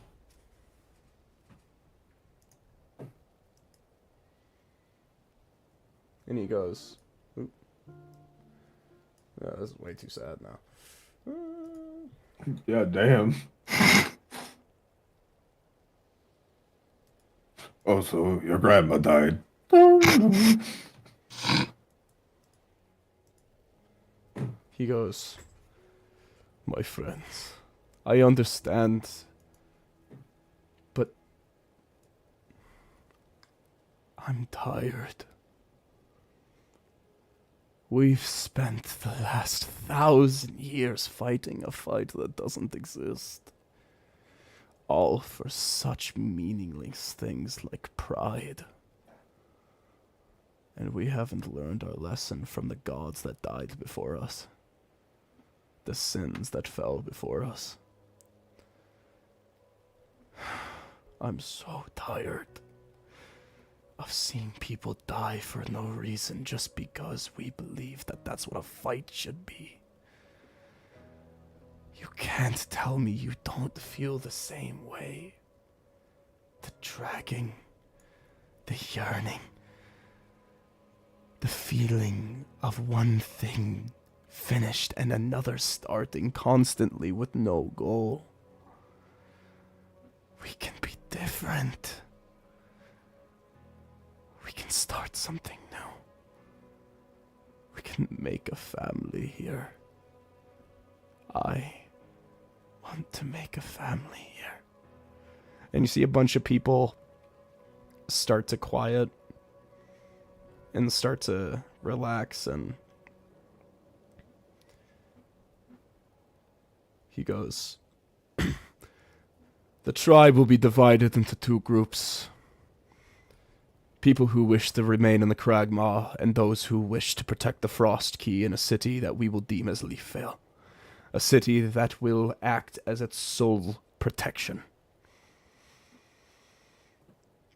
And he goes, oop. Oh, this is way too sad now. Yeah, damn. Oh, so your grandma died. He goes, "My friends, I understand, but I'm tired. We've spent the last 1,000 years fighting a fight that doesn't exist. All for such meaningless things like pride. And we haven't learned our lesson from the gods that died before us. The sins that fell before us. I'm so tired of seeing people die for no reason just because we believe that that's what a fight should be. You can't tell me you don't feel the same way. The dragging, the yearning, the feeling of one thing finished and another starting constantly with no goal. We can be different. We can start something new. We can make a family here. I want to make a family here. And you see a bunch of people start to quiet and start to relax, and he goes, the tribe will be divided into two groups. People who wish to remain in the Kragmaw, and those who wish to protect the Frost Key in a city that we will deem as Leafvale. A city that will act as its sole protection.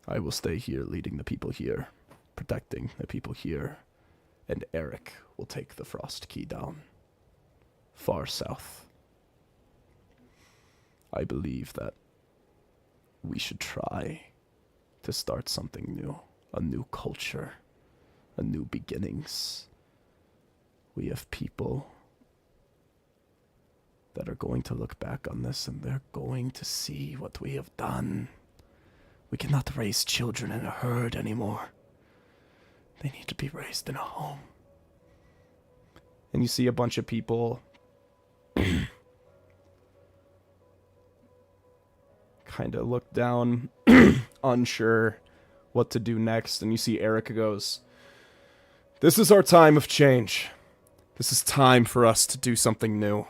I will stay here, leading the people here, protecting the people here, and Eric will take the Frost Key down, far south. I believe that we should try to start something new, a new culture, a new beginnings. We have people that are going to look back on this and they're going to see what we have done. We cannot raise children in a herd anymore. They need to be raised in a home. And you see a bunch of people kind of look down, unsure what to do next. And you see Erica goes, this is our time of change. This is time for us to do something new.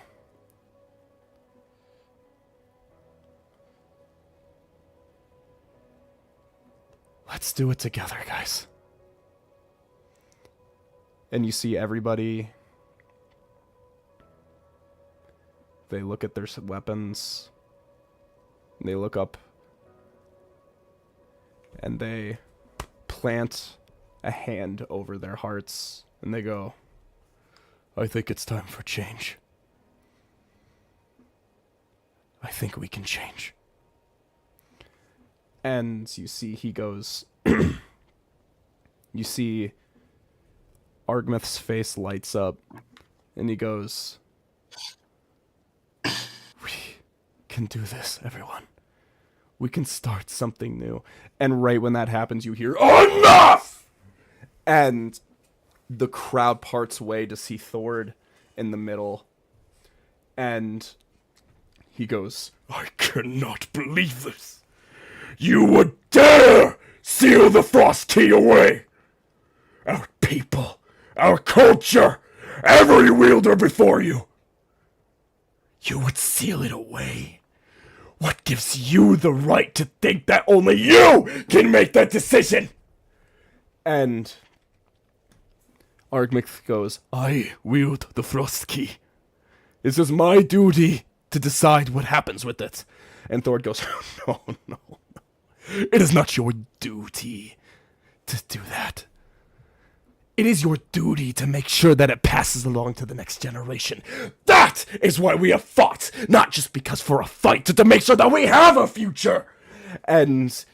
Let's do it together, guys. And you see everybody, they look at their weapons, they look up, and they plant a hand over their hearts, and they go, I think it's time for change. I think we can change. And you see he goes, you see Argmith's face lights up, and he goes, we can do this, everyone. We can start something new. And right when that happens, you hear, enough! And the crowd parts way to see Thord in the middle. And he goes, I cannot believe this. You would dare seal the Frost Key away! Our people, our culture, every wielder before you. You would seal it away? What gives you the right to think that only you can make that decision? And Argmith goes, I wield the Frost Key. It is my duty to decide what happens with it. And Thord goes, no. It is not your duty to do that. It is your duty to make sure that it passes along to the next generation. That is why we have fought. Not just because for a fight, but to make sure that we have a future. And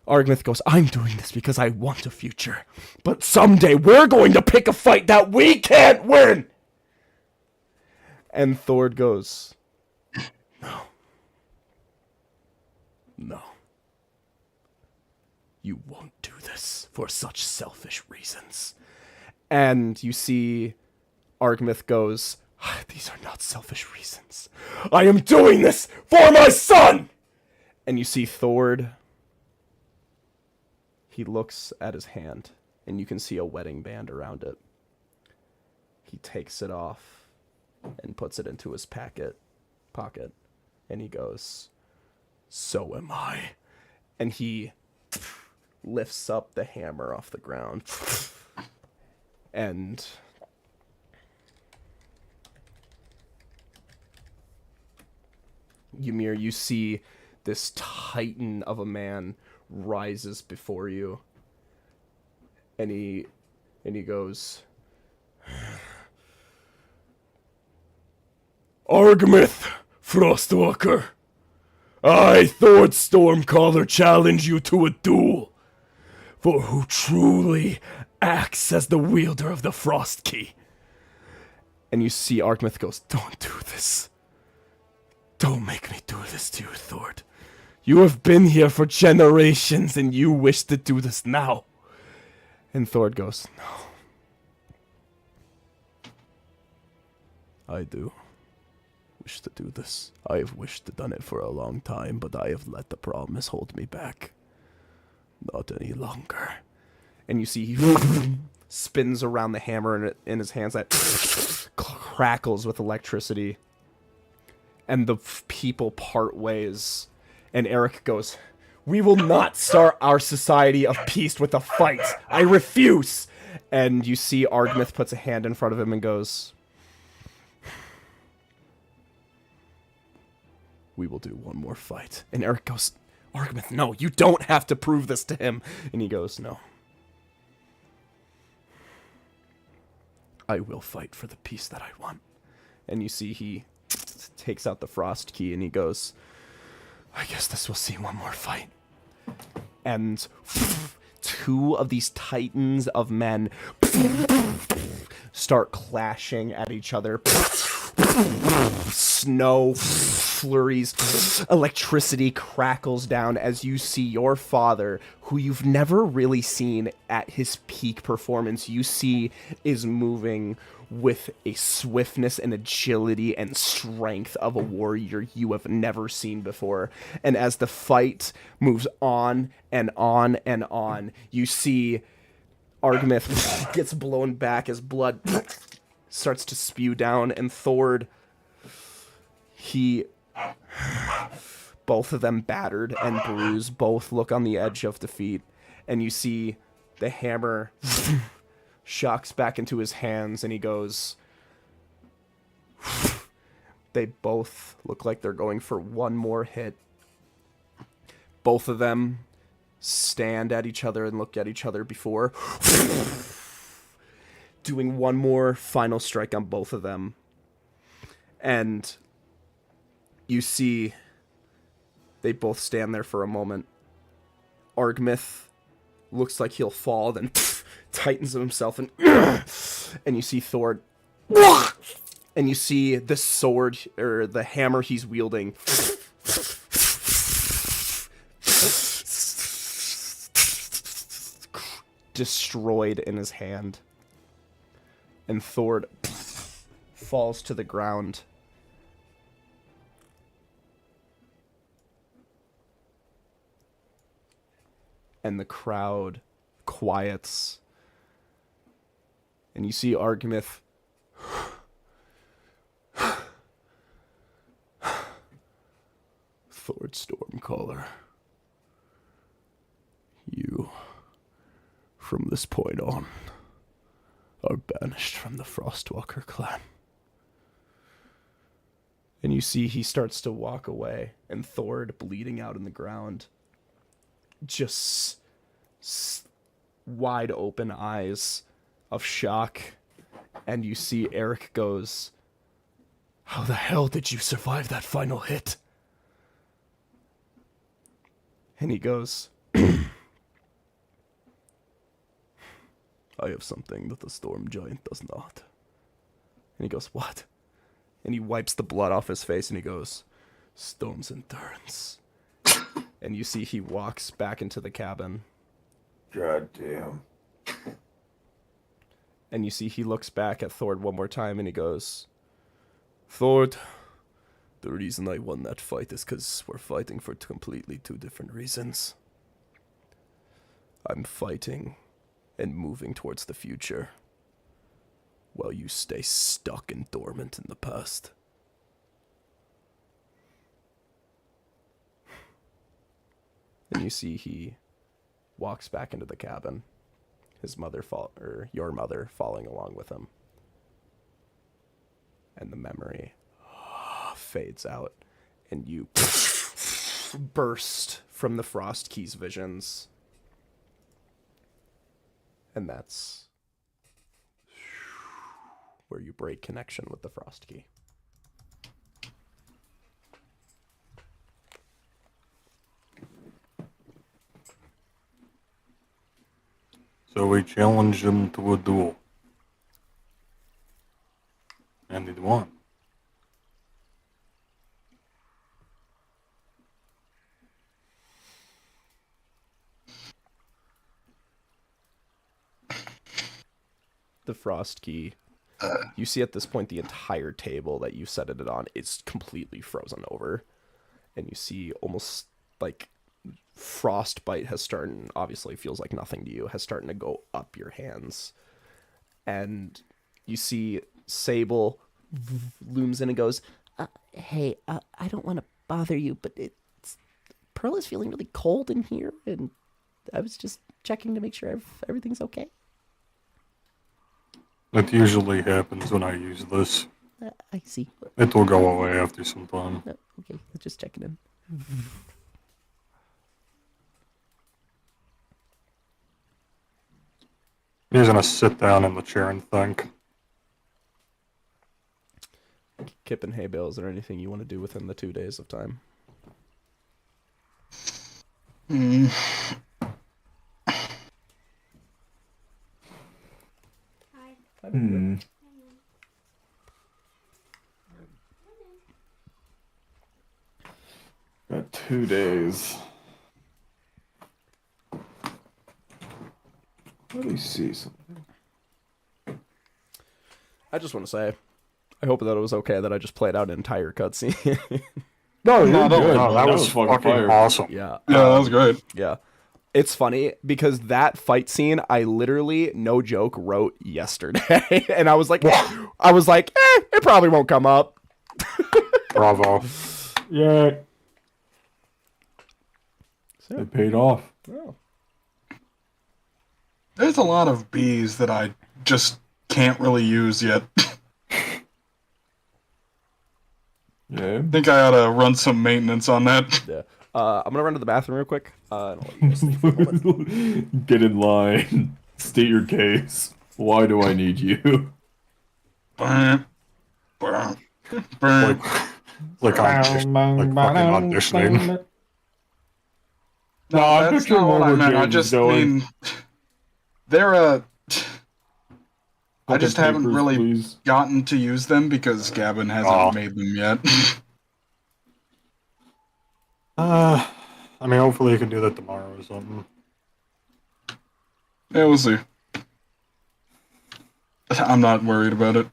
Argmith goes, I'm doing this because I want a future. But someday we're going to pick a fight that we can't win. And Thord goes, No. You won't do this for such selfish reasons. And you see Argmith goes, these are not selfish reasons. I am doing this for my son! And you see Thord, he looks at his hand, and you can see a wedding band around it. He takes it off and puts it into his pocket, and he goes, so am I. And he lifts up the hammer off the ground. And Ymir, you see this titan of a man rises before you. And he goes, Argmith, Frostwalker, I, Thord Stormcaller, challenge you to a duel. For who truly acts as the wielder of the Frost Key. And you see Argmith goes, "Don't do this. Don't make me do this to you, Thord. You have been here for generations and you wish to do this now." And Thord goes, "No. I do wish to do this. I have wished to done it for a long time, but I have let the promise hold me back. Not any longer." And you see he spins around the hammer in his hands that crackles with electricity. And the people part ways. And Eric goes, "We will not start our society of peace with a fight. I refuse." And you see Argmith puts a hand in front of him and goes, "We will do one more fight." And Eric goes, "Argmith, no, you don't have to prove this to him." And he goes, "No. I will fight for the peace that I want." And you see he takes out the frost key and he goes, "I guess this will see one more fight." And two of these titans of men start clashing at each other. Snow flurries, electricity crackles down as you see your father, who you've never really seen at his peak performance, you see is moving with a swiftness and agility and strength of a warrior you have never seen before. And as the fight moves on and on and on, you see Argmith gets blown back as blood starts to spew down, and Thord, both of them battered and bruised, both look on the edge of defeat, and you see the hammer shocks back into his hands, and he goes, they both look like they're going for one more hit. Both of them stand at each other and look at each other before doing one more final strike on both of them. And you see they both stand there for a moment. Argmith looks like he'll fall, then tightens himself, and you see Thord, and you see the sword, or the hammer he's wielding, destroyed in his hand. And Thord falls to the ground. And the crowd quiets. And you see Argmith Thord Stormcaller, you, from this point on, are banished from the Frostwalker clan. And you see he starts to walk away, and Thord, bleeding out in the ground, just wide open eyes of shock. And you see Eric goes, "How the hell did you survive that final hit?" And he goes, "I have something that the Storm Giant does not." And he goes, "What?" And he wipes the blood off his face and he goes, "Storm's endurance." And you see he walks back into the cabin. God damn. And you see he looks back at Thord one more time and he goes, "Thord, the reason I won that fight is because we're fighting for completely two different reasons. I'm fighting and moving towards the future, while you stay stuck and dormant in the past." And you see he walks back into the cabin, his mother your mother falling along with him. And the memory fades out, and you burst from the Frost Key's visions. And that's where you break connection with the Frost Key. So we challenged him to a duel. you'd want. The frost key. Uh, You see at this point the entire table that you set it on is completely frozen over. And you see almost like frostbite has started, obviously feels like nothing to you, has starting to go up your hands. And you see Sable looms in and goes, hey, I don't want to bother you, but Pearl is feeling really cold in here, and I was just checking to make sure everything's okay. That usually happens when I use this. I see. It will go away after some time. Okay, just checking in. He's gonna sit down in the chair and think. Kip and Haybale, is there anything you want to do within the 2 days of time? hmm. Hmm. Got 2 days. Let me see something. I just want to say, I hope that it was okay that I just played out an entire cutscene. No, you're No, good. that was fucking fire. awesome. Yeah. Yeah, that was great. Yeah. It's funny because that fight scene, I literally, no joke, wrote yesterday. And I was like, it probably won't come up. Bravo. Yeah. It paid off. Oh. There's a lot of bees that I just can't really use yet. Yeah. I think I ought to run some maintenance on that. Yeah. I'm going to run to the bathroom real quick. And I'll let you guys leave for a moment. Get in line. State your case. Why do I need you? Burn. Burn. Burn. Like fucking auditioning. No, I'm that's picturing not what more I where meant. I James just going. mean they're I just haven't Papers, really please. gotten to use them because Gavin hasn't Aw. made them yet. I mean, hopefully you can do that tomorrow or something. Yeah, we'll see. I'm not worried about it.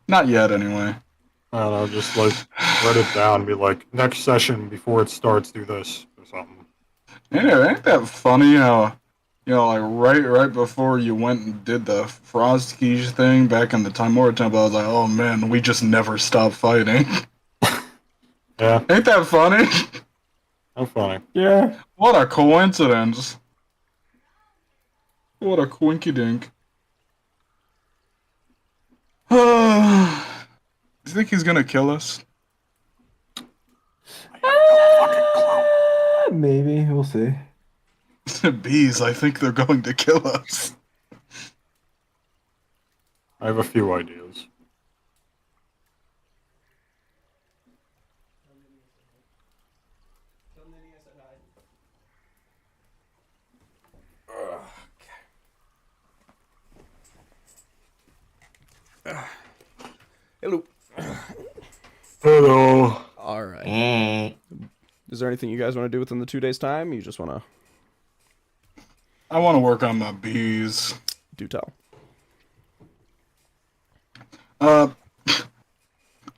Not yet, anyway. I don't know, just like write it down and be like, next session before it starts, do this or something. Anyway, ain't that funny how, like right before you went and did the Frost Quiche thing back in the Timora Temple, I was like, oh man, we just never stop fighting. Yeah, Ain't that funny? how funny. Yeah. What a coincidence. What a quinky-dink. Do you think he's gonna kill us? Maybe. We'll see. Bees, I think they're going to kill us. I have a few ideas. Hello. Hello. All right. Eh. Is there anything you guys want to do within the 2 days' time? You just want to I want to work on my bees. do tell.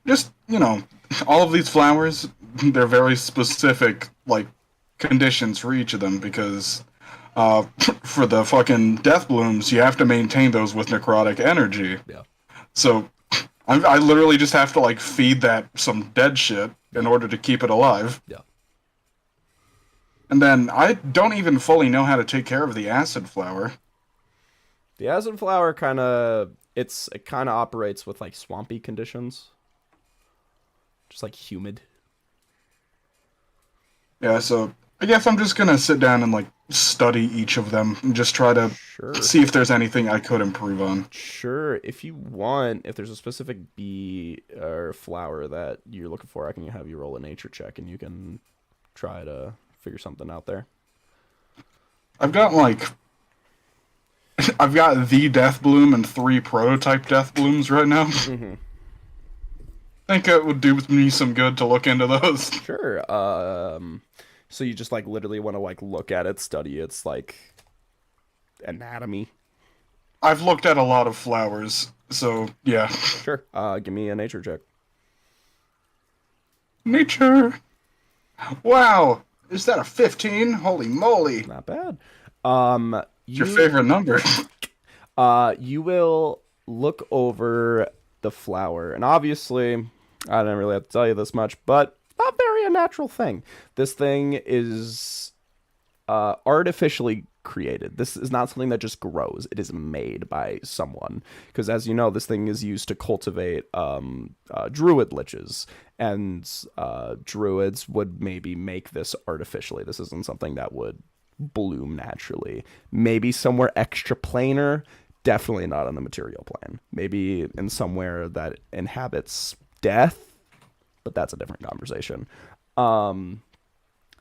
Just, all of these flowers, they're very specific, like, conditions for each of them, because, for the fucking death blooms, you have to maintain those with necrotic energy. Yeah. So, I literally just have to, like, feed that some dead shit in order to keep it alive. Yeah. And then, I don't even fully know how to take care of the acid flower. The acid flower it kind of operates with like swampy conditions. Just like humid. Yeah, so I guess I'm just gonna sit down and like study each of them and just try to Sure. see if there's anything I could improve on. Sure. If you want, if there's a specific bee or flower that you're looking for, I can have you roll a nature check and you can try to figure something out there. I've got like I've got the Death Bloom and 3 prototype Death Blooms right now. Mm-hmm. Think it would do me some good to look into those. Sure. So you just like literally want to like look at it, study its like anatomy. I've looked at a lot of flowers, so yeah. Sure. Give me a nature check. Nature. Wow, is that a 15? Holy moly! Not bad. What's your favorite number? You will look over the flower, and obviously, I don't really have to tell you this much, but not very a natural thing. This thing is artificially created. This is not something that just grows. It is made by someone. Because as you know, this thing is used to cultivate druid liches. And druids would maybe make this artificially. This isn't something that would bloom naturally. Maybe somewhere extra planar, definitely not on the material plane. Maybe in somewhere that inhabits death, but that's a different conversation.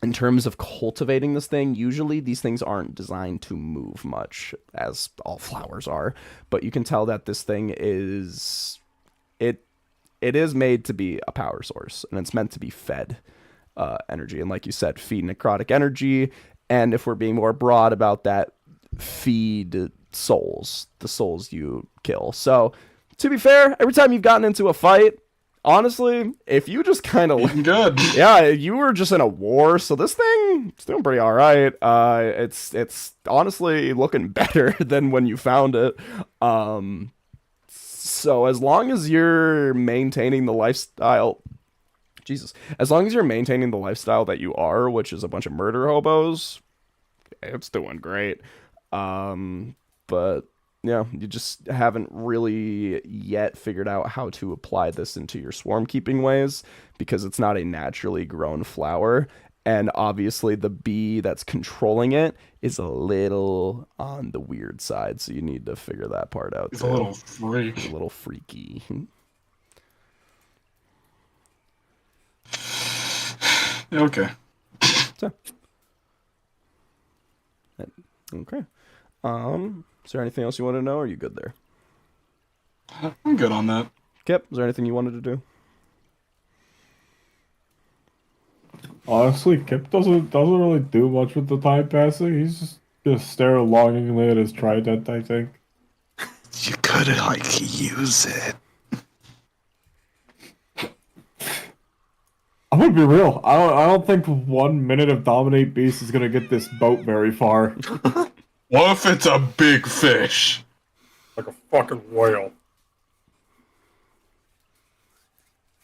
In terms of cultivating this thing, usually these things aren't designed to move much, as all flowers are. But you can tell that this thing is it is made to be a power source, and it's meant to be fed energy. And like you said, feed necrotic energy. And if we're being more broad about that, feed souls, the souls you kill. So to be fair, every time you've gotten into a fight, honestly, if you just kind of Good. yeah, you were just in a war, so this thing it's doing pretty all right. It's honestly looking better than when you found it. So as long as you're maintaining the lifestyle, as long as you're maintaining the lifestyle that you are, which is a bunch of murder hobos, it's doing great. But yeah, you just haven't really yet figured out how to apply this into your swarm keeping ways because it's not a naturally grown flower. And obviously the bee that's controlling it is a little on the weird side. So you need to figure that part out. He's too. a little freak. He's a little freaky. Okay. So. Okay. Is there anything else you want to know, or are you good there? I'm good on that. Kip, is there anything you wanted to do? Honestly, Kip doesn't really do much with the time passing. He's just staring longingly at his trident, I think. You could like use it. I'm gonna be real. I don't think 1 minute of dominate beast is gonna get this boat very far. What if it's a big fish? Like a fucking whale.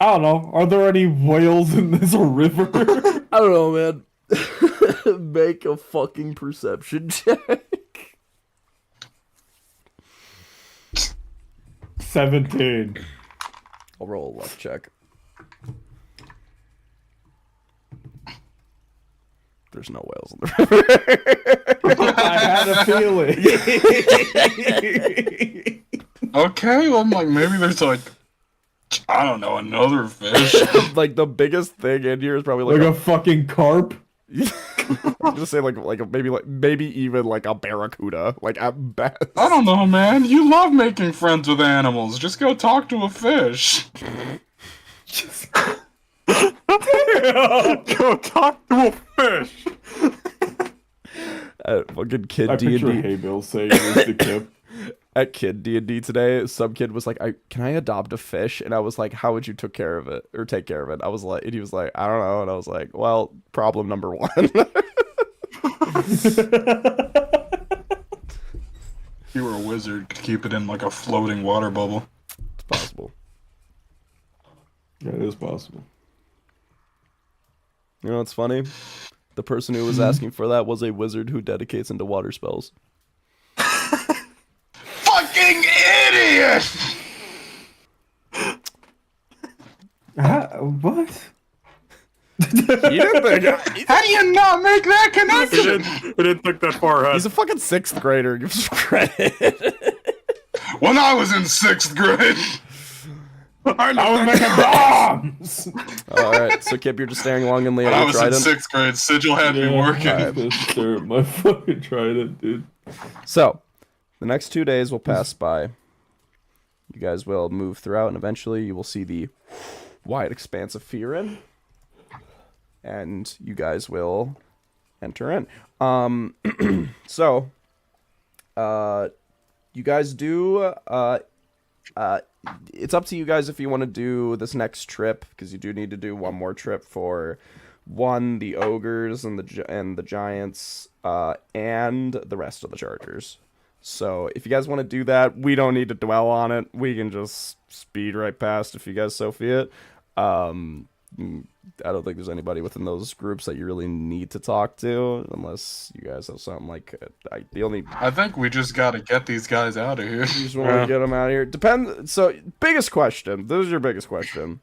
I don't know. Are there any whales in this river? I don't know, man. Make a fucking perception check. 17. I'll roll a luck check. There's no whales in the river. I had a feeling. Okay, well, I'm like, maybe there's like, I don't know, another fish. Like the biggest thing in here is probably Like a fucking carp? I'm gonna say maybe even like a barracuda, like at best. I don't know, man. You love making friends with animals. Just go talk to a fish. Go talk to a fish! Fucking kid I D&D. picture Hay Bill saying this to Kip. At kid D&D today, some kid was like, "Can I adopt a fish?" And I was like, "How would you take care of it?" I was like, and he was like, "I don't know." And I was like, "Well, problem number one." If you were a wizard, could keep it in like a floating water bubble. It's possible. Yeah, it is possible. You know what's funny? The person who was asking for that was a wizard who dedicates into water spells. Fucking idiot! What? You didn't think How do you not make that connection? We didn't think that far ahead. he's a fucking 6th grader. Give some credit. When I was in 6th grade. I was making bombs! All right, so Kip, you're just staring longingly at When I your was in trident. 6th grade, Sigil had me working. I just stare at my fucking trident, dude. So, The next 2 days will pass by. You guys will move throughout, and eventually you will see the wide expanse of Fearin. And you guys will enter in. So, you guys do, it's up to you guys if you want to do this next trip, because you do need to do one more trip for, one, the ogres and the giants, and the rest of the chargers. So, if you guys want to do that, we don't need to dwell on it. We can just speed right past if you guys so feel it. I don't think there's anybody within those groups that you really need to talk to, unless you guys have something like I think we just gotta get these guys out of here. You just want to get them out of here. So, biggest question. This is your biggest question.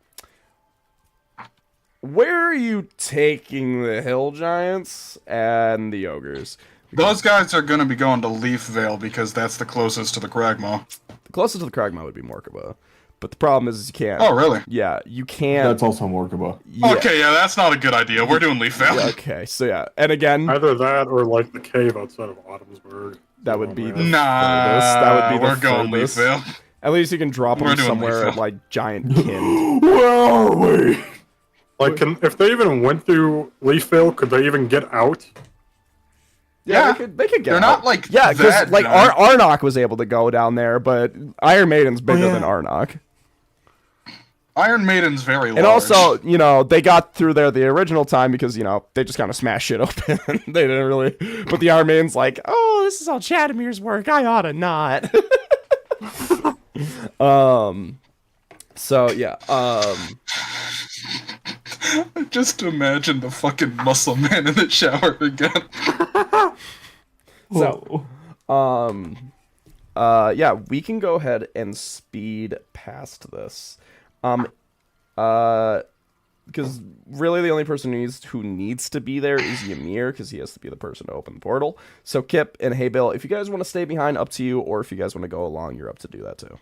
Where are you taking the hill giants and the ogres? Those guys are gonna be going to Leafvale because that's the closest to the Cragmaw. The closest to the Kragmaw would be Morkaba. But the problem is you can't. Oh, really? Yeah, you can't. That's also Morkaba. Yeah. Okay, yeah, that's not a good idea. We're doing Leafvale. Yeah, okay, so yeah. And again, Either that or like the cave outside of Autumnsburg. that would be the Nah, furthest. That would be the we're going furthest. Leafvale. At least you can drop We're them doing somewhere Leafvale. at like Giant Kind. Where are we? Like, if they even went through Leafvale, could they even get out? Yeah, Yeah. they could get They're out. not, like, yeah, because that like giant. Arnok was able to go down there, but Iron Maiden's bigger than Arnok. Iron Maiden's very large. And also, you know, they got through there the original time because, you know, they just kind of smashed shit open. They didn't really. But the Iron Maiden's like, oh, this is all Chadamir's work. I oughta not. So yeah. Just imagine the fucking muscle man in the shower again. So, yeah, we can go ahead and speed past this. Because really the only person who needs to be there is Ymir, because he has to be the person to open the portal. So Kip and Hey Bill, if you guys want to stay behind, up to you, or if you guys want to go along, you're up to do that too.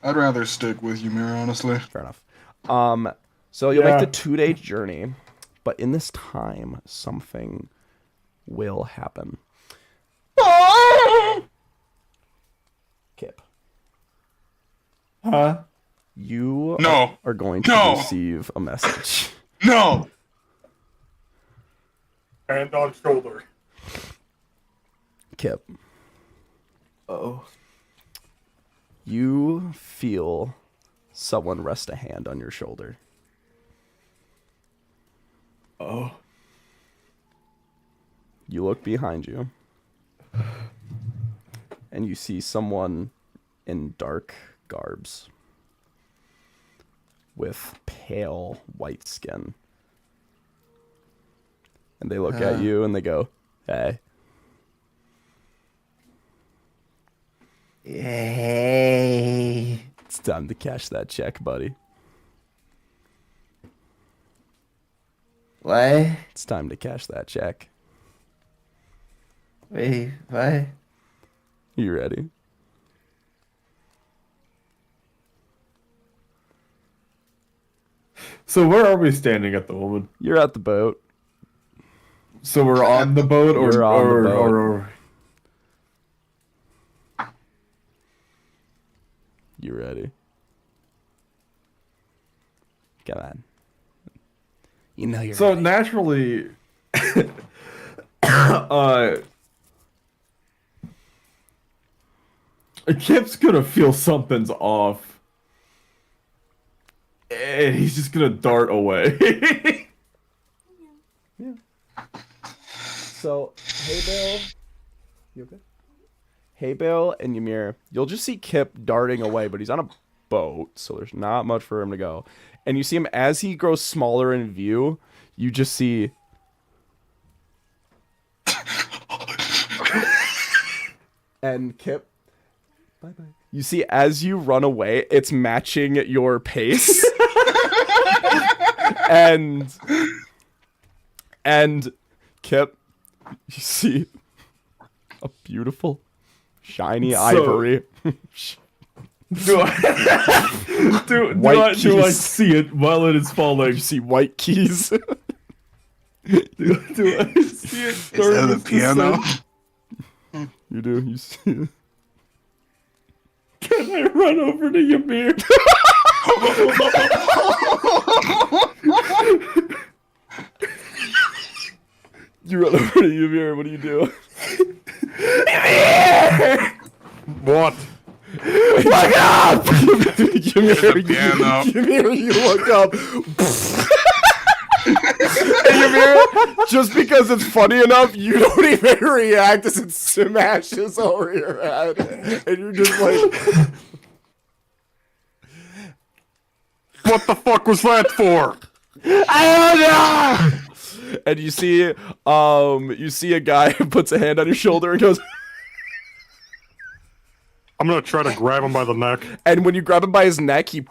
I'd rather stick with Ymir, honestly. Fair enough. So you'll make the 2-day journey, but in this time, something will happen. Kip. Huh? You No. are going to No. receive a message. No! Hand on shoulder. Kip, Oh. you feel someone rest a hand on your shoulder. Oh. You look behind you, and you see someone in dark garbs with pale white skin. And they look at you and they go, hey. Hey. It's time to cash that check, buddy. What? It's time to cash that check. Wait, what? You ready? So where are we standing at the moment? You're at the boat. So we're on the boat, or You're on the boat. or You ready? Come on. You know you're so ready. naturally, Kip's gonna feel something's off, and he's just gonna dart away. So, Hey Bill, you okay? Hey Bill and Ymir, you'll just see Kip darting away, but he's on a boat, so there's not much for him to go. And you see him as he grows smaller in view, you just see and Kip, bye-bye. You see as you run away, it's matching your pace. and Kip, you see a beautiful, shiny ivory. Do I see it while it is falling? You see white keys. Do I see it? Is that the piano? You do. You see it. And I run over to Ymir. You run over to Ymir, what do you do? What? Look up! Ymir, piano. Ymir, you look up. And Ymir, just because it's funny enough, you don't even react as it smashes over your head. And you're just like... What the fuck was that for? I don't know! And you see a guy who puts a hand on your shoulder and goes... I'm gonna try to grab him by the neck. And when you grab him by his neck, he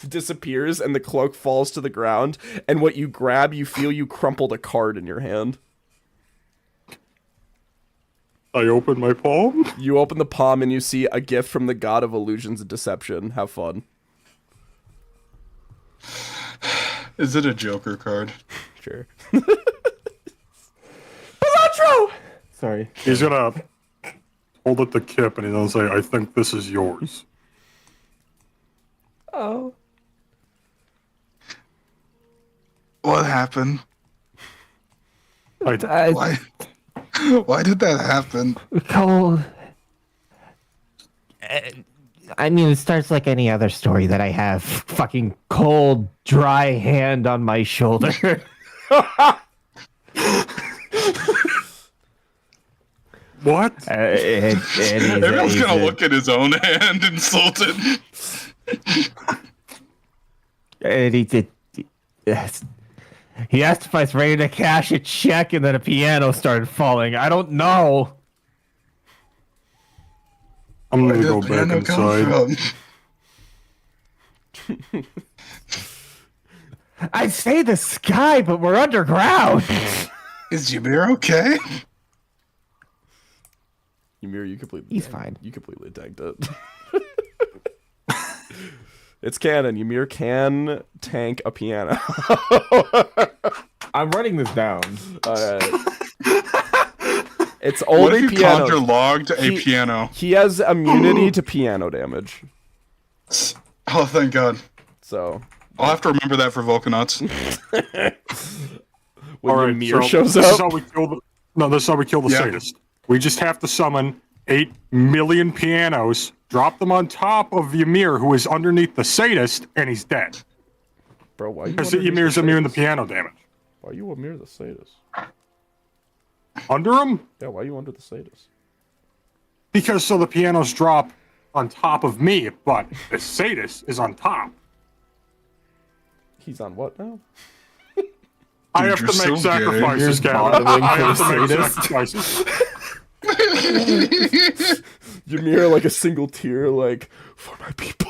disappears and the cloak falls to the ground. And what you grab, you feel you crumpled a card in your hand. I open my palm. You open the palm and you see a gift from the god of illusions and deception. Have fun. Is it a Joker card? Sure. Pilantro! Sorry. He's gonna hold it to Kip and he's gonna say, I think this is yours. Oh. What happened? I Why? Why did that happen? Cold. I mean, it starts like any other story that I have. Fucking cold, dry hand on my shoulder. What? Everyone's gonna look at his own hand insulted. And he did. Yes. He asked if I was ready to cash a check, and then a piano started falling. I don't know. I'm Where gonna did go the back piano come inside. from? I'd say the sky, but we're underground. Is Ymir okay? Ymir, you completely... He's fine. You completely tanked it. It's canon. Ymir can tank a piano. I'm writing this down. Alright. It's What only if you piano. conjure logged a piano? He has immunity to piano damage. Oh, thank God. So... I'll have to remember that for Volcanauts. when Ymir shows this is up... how we kill the, no, this is how we kill the Yeah. sadist. We just have to summon 8 million pianos, drop them on top of Ymir, who is underneath the sadist, and he's dead. Bro, why you Because underneath Ymir's the immune to sadist? piano damage. Why you Ymir the sadist? Under him? Yeah, why you under the sadist? Because so the pianos drop on top of me, but the sadist is on top. He's on what now? I have you're to make so gay. sacrifices, You're Gavin. bottoming I for have the to make sadist. sacrifices. Ymir, like a single tear, like, for my people.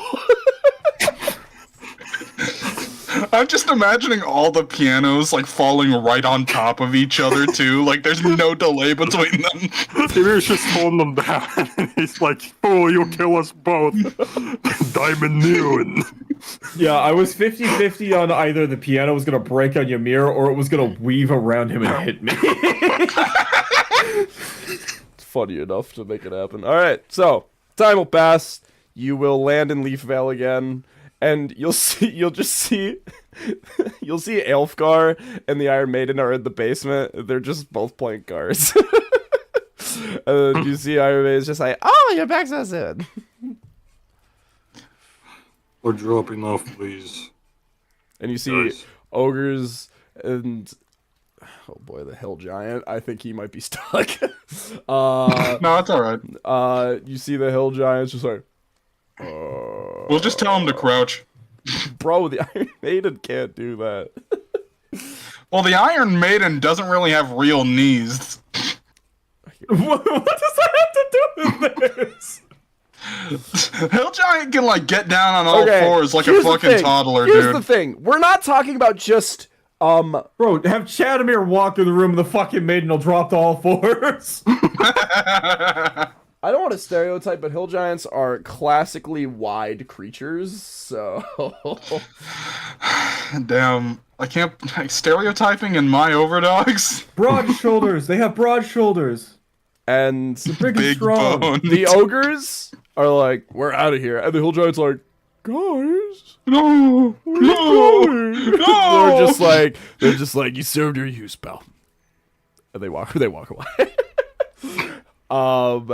I'm just imagining all the pianos like falling right on top of each other too. Like there's no delay between them. Ymir's just holding them down, and he's like, "Fool, you'll kill us both." Diamond new and Yeah, I was 50-50 on either the piano was gonna break on Ymir or it was gonna weave around him and hit me. It's funny enough to make it happen. Alright, so, time will pass. You will land in Leaf Vale again. And you'll see Aelfgar and the Iron Maiden are in the basement. They're just both playing cards. And then you see Iron Maiden's just like, oh, you're back so soon. we're dropping off, please. And you see Nice. ogres and oh boy, the Hill Giant. I think he might be stuck. No, it's alright. You see the Hill Giant's just like, We'll just tell him to crouch. bro, the Iron Maiden can't do that. Well, the Iron Maiden doesn't really have real knees. What does that have to do with this? Hill Giant can like get down on all Okay, fours like a here's the fucking thing. toddler, Here's dude. the thing. We're not talking about just Bro, have Chadamir walk in the room and the fucking maiden will drop to all fours. I don't want to stereotype, but hill giants are classically wide creatures, so Damn, I can't stereotyping in my overdogs. Broad shoulders. They have broad shoulders. and Big and Big strong. bone. the ogres are like, we're out of here. And the Hill Giant's like, guys, No, no, they're no. just like, you served your use, pal. And they walk away. And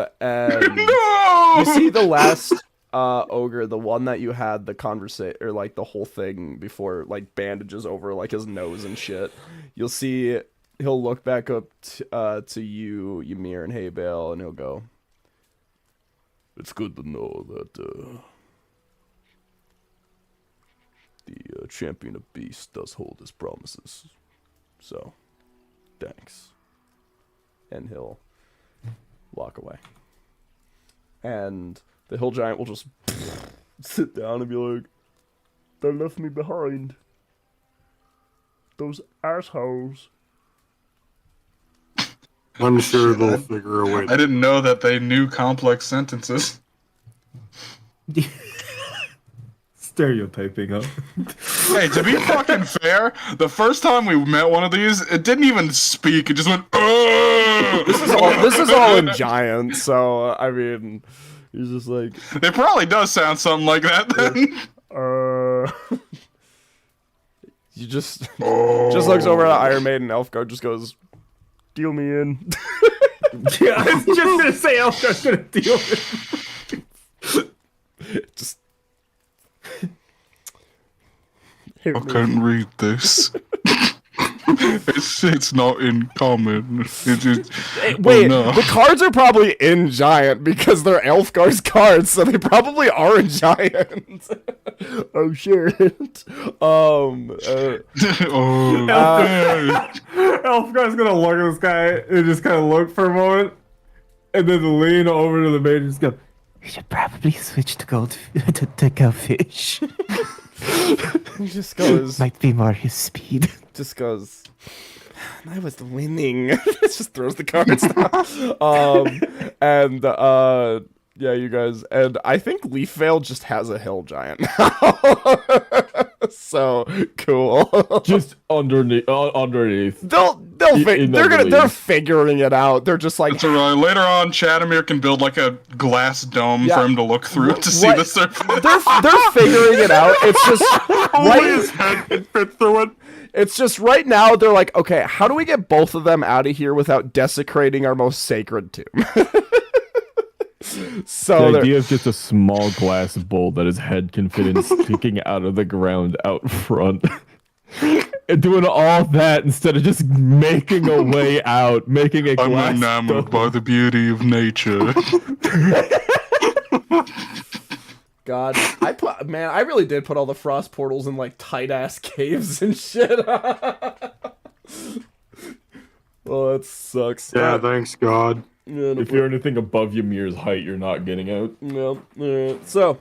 No! you see the last ogre, the one that you had the conversation, or like the whole thing before, like bandages over like his nose and shit. You'll see he'll look back up to you, Ymir and Haybale, and he'll go, it's good to know that the champion of beasts does hold his promises. So, thanks. And he'll walk away. And the Hill Giant will just sit down and be like, they left me behind. Those assholes. I'm sure they'll figure a way. I didn't know that they knew complex sentences. Stereotyping, huh? Hey, to be fucking fair, the first time we met one of these, it didn't even speak. It just went. "Ugh!" This is all in giant, so I mean, he's just like, It probably does sound something like that then. you just looks over at Iron Maiden. Elfgard just goes, deal me in. Yeah, I was just gonna say Elfgar's gonna deal with Just I can't read this. It's not in common. It's just, wait, oh, no. the cards are probably in giant because they're Elfgar's cards, so they probably are in giant. Oh shit. Oh, Elfgar's gonna look at this guy and just kind of look for a moment, and then lean over to the maid and just go, We should probably switch to to goldfish. He just goes, Might be more his speed. just goes, I was winning. Just throws the cards down. And yeah, you guys, and I think Leafvale just has a hill giant now. So cool. just underneath. They're the they're league. figuring it out. They're just like, That's alright. Later on, Chadomir can build like a glass dome Yeah. for him to look through to see What- the surface. they're figuring it out. It's just His right. head can fit through it. It's just right now. They're like, okay, how do we get both of them out of here without desecrating our most sacred tomb? So The they're- idea of just a small glass bowl that his head can fit in sticking out of the ground out front. And doing all that instead of just making a way out, making a I'm glass enamored dome. by the beauty of nature. God, I really did put all the frost portals in like tight ass caves and shit. Oh, that sucks. Yeah, thanks God. Yeah, no If you're anything above Ymir's height, you're not getting out. no, alright. So,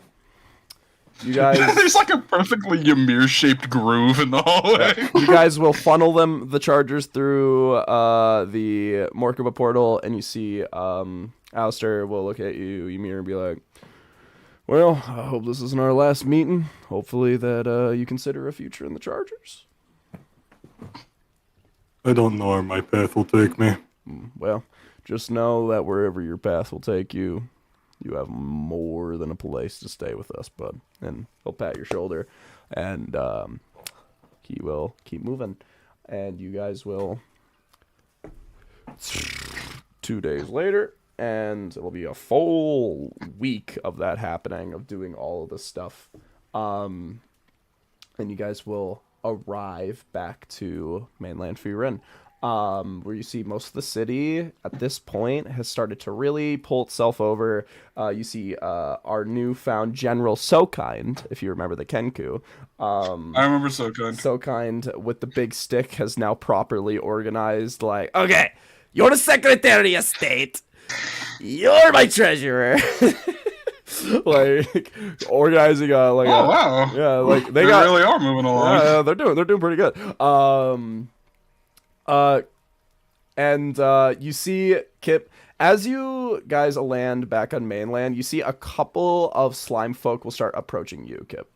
you guys, There's like a perfectly Ymir-shaped groove in the hallway. you guys will funnel the chargers through the Morkaba portal, and you see Alistair will look at you, Ymir, and be like, well, I hope this isn't our last meeting. Hopefully that you consider a future in the chargers. I don't know where my path will take me. Well, just know that wherever your path will take you, you have more than a place to stay with us, bud. And he'll pat your shoulder, and he will keep moving. And you guys will 2 days later, and it'll be a full week of that happening, of doing all of this stuff. And you guys will arrive back to mainland Firen, where you see most of the city at this point has started to really pull itself over. You see our newfound General Sokind, if you remember the Kenku. I remember so good. Sokind with the big stick has now properly organized, like, okay, you're the Secretary of State. You're my treasurer. Like organizing like Oh wow! yeah, like They really are moving along. yeah, they're doing pretty good. And you see Kip, as you guys land back on mainland, you see a couple of slime folk will start approaching you, Kip.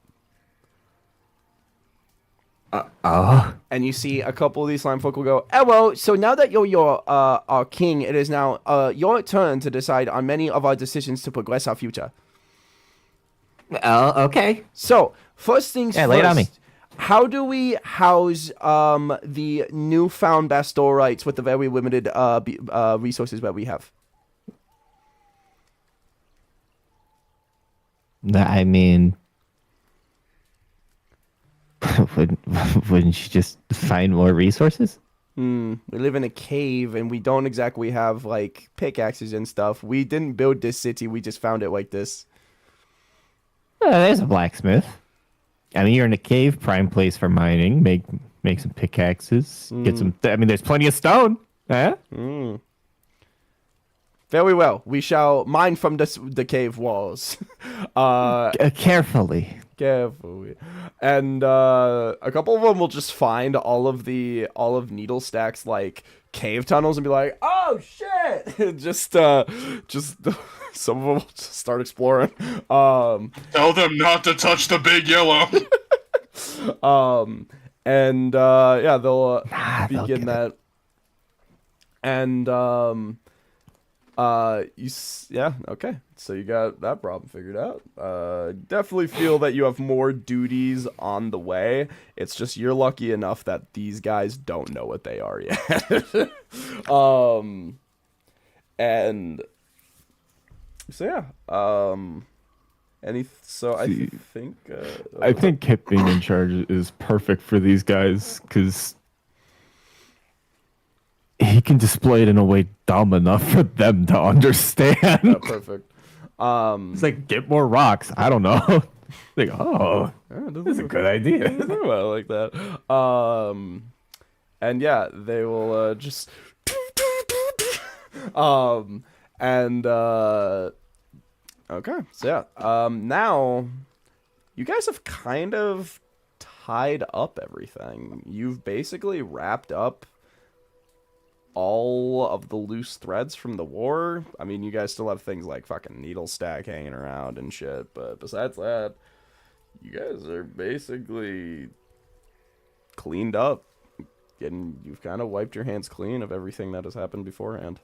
And you see a couple of these slime folk will go, oh, well, so now that you're our king, it is now your turn to decide on many of our decisions to progress our future. Okay. So, first things Yeah, first. lay it on me. How do we house the newfound Bastolites with the very limited resources that we have? I mean, wouldn't you just find more resources? We live in a cave and we don't exactly have like pickaxes and stuff. We didn't build this city, we just found it like this. There's a blacksmith. I mean, you're in a cave, prime place for mining. Make some pickaxes. Get some. I mean, there's plenty of stone. Huh? Very well. We shall mine from the cave walls. Carefully. Carefully. And a couple of them will just find all of Needle Stack's like cave tunnels and be like, "Oh shit!" just some of them will just start exploring. Tell them not to touch the big yellow. And yeah, they'll they'll begin get that. And yeah, okay. So you got that problem figured out. Definitely feel that you have more duties on the way. It's just you're lucky enough that these guys don't know what they are yet. And so yeah. I think I think Kip being in charge is perfect for these guys because he can display it in a way dumb enough for them to understand. perfect. It's like, get more rocks. I don't know. Like, oh, Yeah, that's a good idea. I like that. And yeah, they will just okay. So yeah, now you guys have kind of tied up everything. You've basically wrapped up all of the loose threads from the war. I mean, you guys still have things like fucking Needle Stack hanging around and shit, but besides that, you guys are basically cleaned up. And you've kind of wiped your hands clean of everything that has happened beforehand.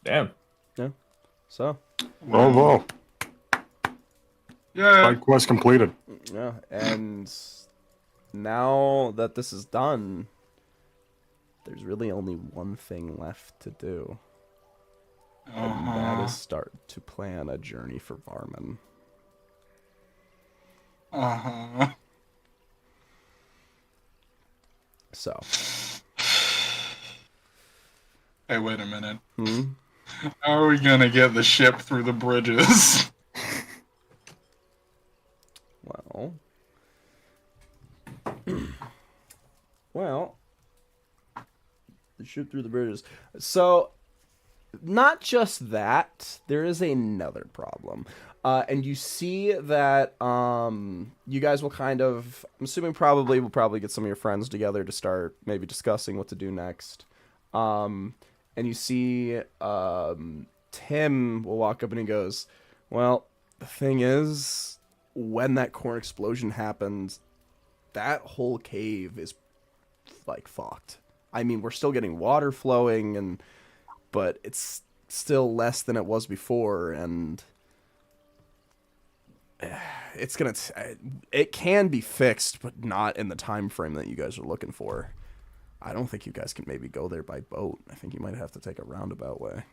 Damn. Yeah. So, Bravo. Yeah. Side quest completed. yeah. And now that this is done, there's really only one thing left to do. And that is start to plan a journey for Varman. So. Hey, wait a minute. Hmm? How are we gonna get the ship through the bridges? Well. Well. The ship through the bridges. So, not just that, there is another problem. And you see that you guys will kind of, I'm assuming we'll probably get some of your friends together to start maybe discussing what to do next. And you see Tim will walk up and he goes, well, the thing is, when that corn explosion happened, that whole cave is like fucked. I mean, we're still getting water flowing, but it's still less than it was before, and it can be fixed, but not in the time frame that you guys are looking for. I don't think you guys can maybe go there by boat. I think you might have to take a roundabout way.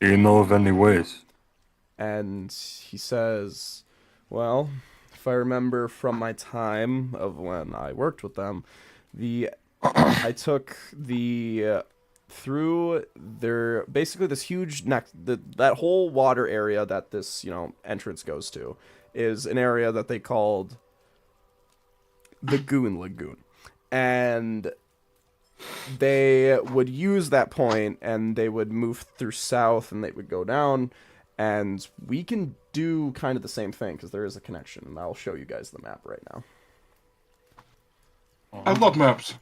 Do you know of any ways? And he says, well, if I remember from my time of when I worked with them, I took through their, basically this huge that whole water area that this, entrance goes to is an area that they called the Goon Lagoon. And they would use that point and they would move through south and they would go down, and we can do kind of the same thing because there is a connection, and I'll show you guys the map right now. I love maps.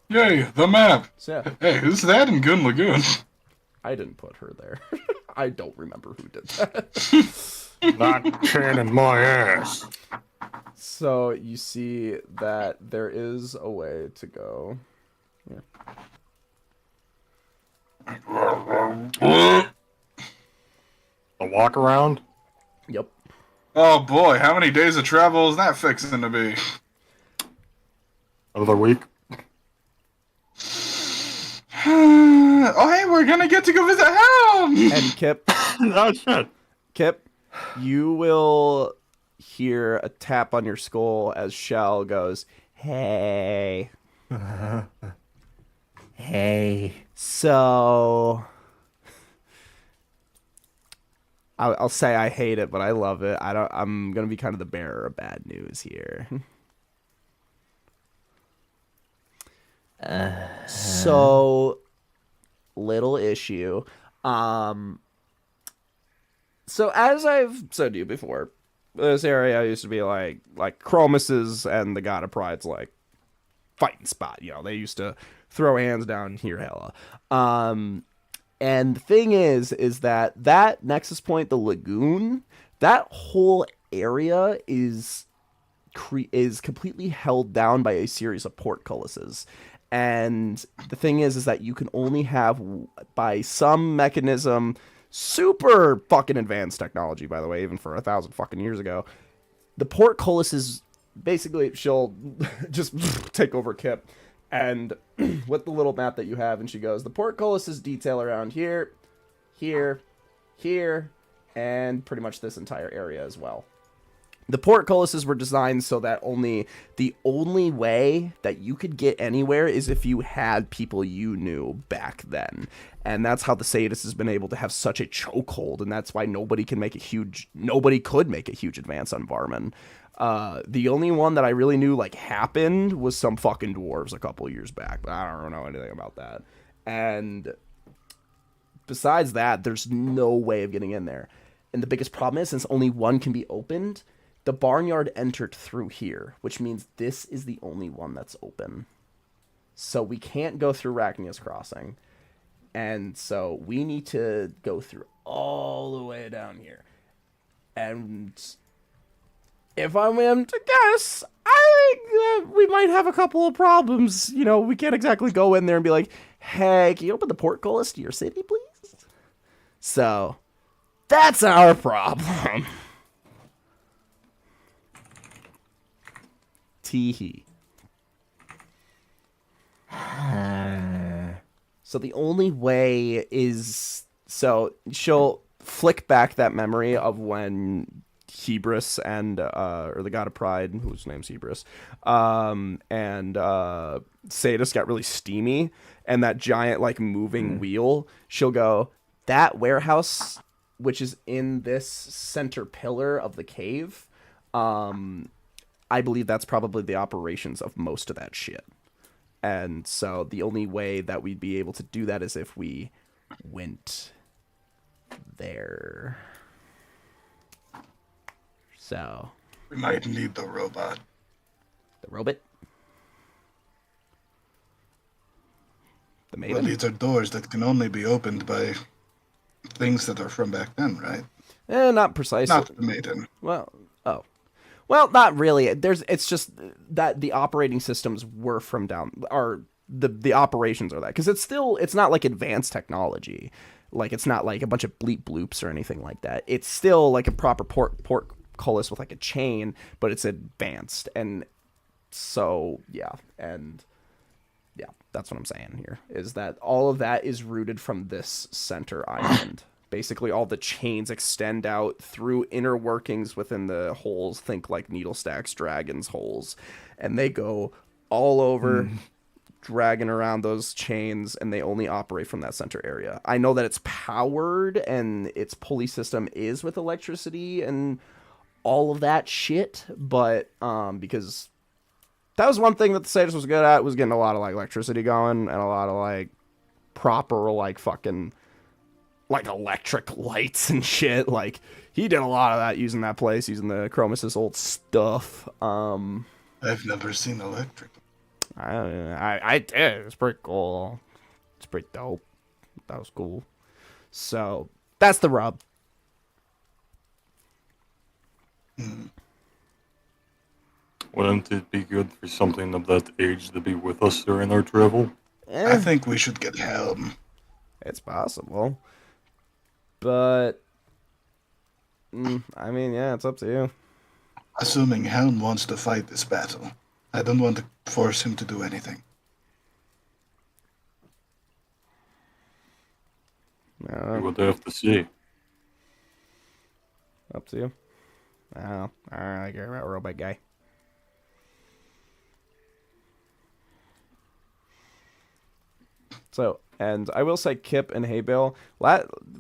Yay, the map. So yeah, Hey, who's that in Gun Lagoon? I didn't put her there. I don't remember who did that. Not Shannon my ass. So you see that there is a way to go. A walk around? Yep. Oh boy, how many days of travel is that fixing to be? Another week? Oh hey, we're gonna get to go visit Helm! And Kip, Oh, shit. Kip, you will hear a tap on your skull as Shell goes, "Hey." Hey. So I'll say I hate it, but I love it. I'm gonna be kind of the bearer of bad news here. So little issue. So as I've said to you before, this area used to be like Chromus's and the God of Pride's like fighting spot. You know, they used to throw hands down here hella. And the thing is that Nexus Point, the lagoon, that whole area is completely held down by a series of portcullises. And the thing is that you can only have, by some mechanism, super fucking advanced technology, by the way, even for 1,000 fucking years ago, the portcullises basically, she'll just take over Kip. And with the little map that you have, and she goes, the portcullises detail around here, here, here, and pretty much this entire area as well. The portcullises were designed so that the only way that you could get anywhere is if you had people you knew back then. And that's how the Sadist has been able to have such a chokehold, and that's why nobody could make a huge advance on Varman. The only one that I really knew like happened was some fucking dwarves a couple years back, but I don't know anything about that. And besides that, there's no way of getting in there. And the biggest problem is, since only one can be opened, the barnyard entered through here, which means this is the only one that's open. So we can't go through Rachnia's Crossing. And so we need to go through all the way down here. And if I'm to guess, I think that we might have a couple of problems. You know, we can't exactly go in there and be like, hey, can you open the portcullis to your city, please? So that's our problem. Teehee. So the only way is, so she'll flick back that memory of when Hebris and or the God of Pride, whose name's Hebris, and Sadist got really steamy, and that giant like moving wheel, she'll go, that warehouse which is in this center pillar of the cave, I believe that's probably the operations of most of that shit. And so the only way that we'd be able to do that is if we went there. So We might need the robot. the robot, the Well, maiden. these are doors that can only be opened by things that are from back then, right? Not precisely. Not the maiden. Well, not really. It's just that the operating systems were from down, or the operations are that, because it's not like advanced technology, like it's not like a bunch of bleep bloops or anything like that. It's still like a proper portcullis with like a chain, but it's advanced, and so yeah, that's what I'm saying here, is that all of that is rooted from this center island. Basically, all the chains extend out through inner workings within the holes. Think like Needle Stack's Dragon's holes. And they go all over, dragging around those chains, and they only operate from that center area. I know that it's powered, and its pulley system is with electricity and all of that shit, but because that was one thing that the Sadist was good at, was getting a lot of like electricity going, and a lot of like proper like fucking like electric lights and shit. Like he did a lot of that using that place, using the Chromus's old stuff. I've never seen electric. I did. It's pretty cool. It's pretty dope. That was cool. So that's the rub. Wouldn't it be good for something of that age to be with us during our travel? I think we should get Helm. It's possible. But, I mean, yeah, it's up to you. Assuming Helm wants to fight this battle, I don't want to force him to do anything. We would have to see. Up to you. Oh, alright, I care about robot guy. So, and I will say Kip and Haybale,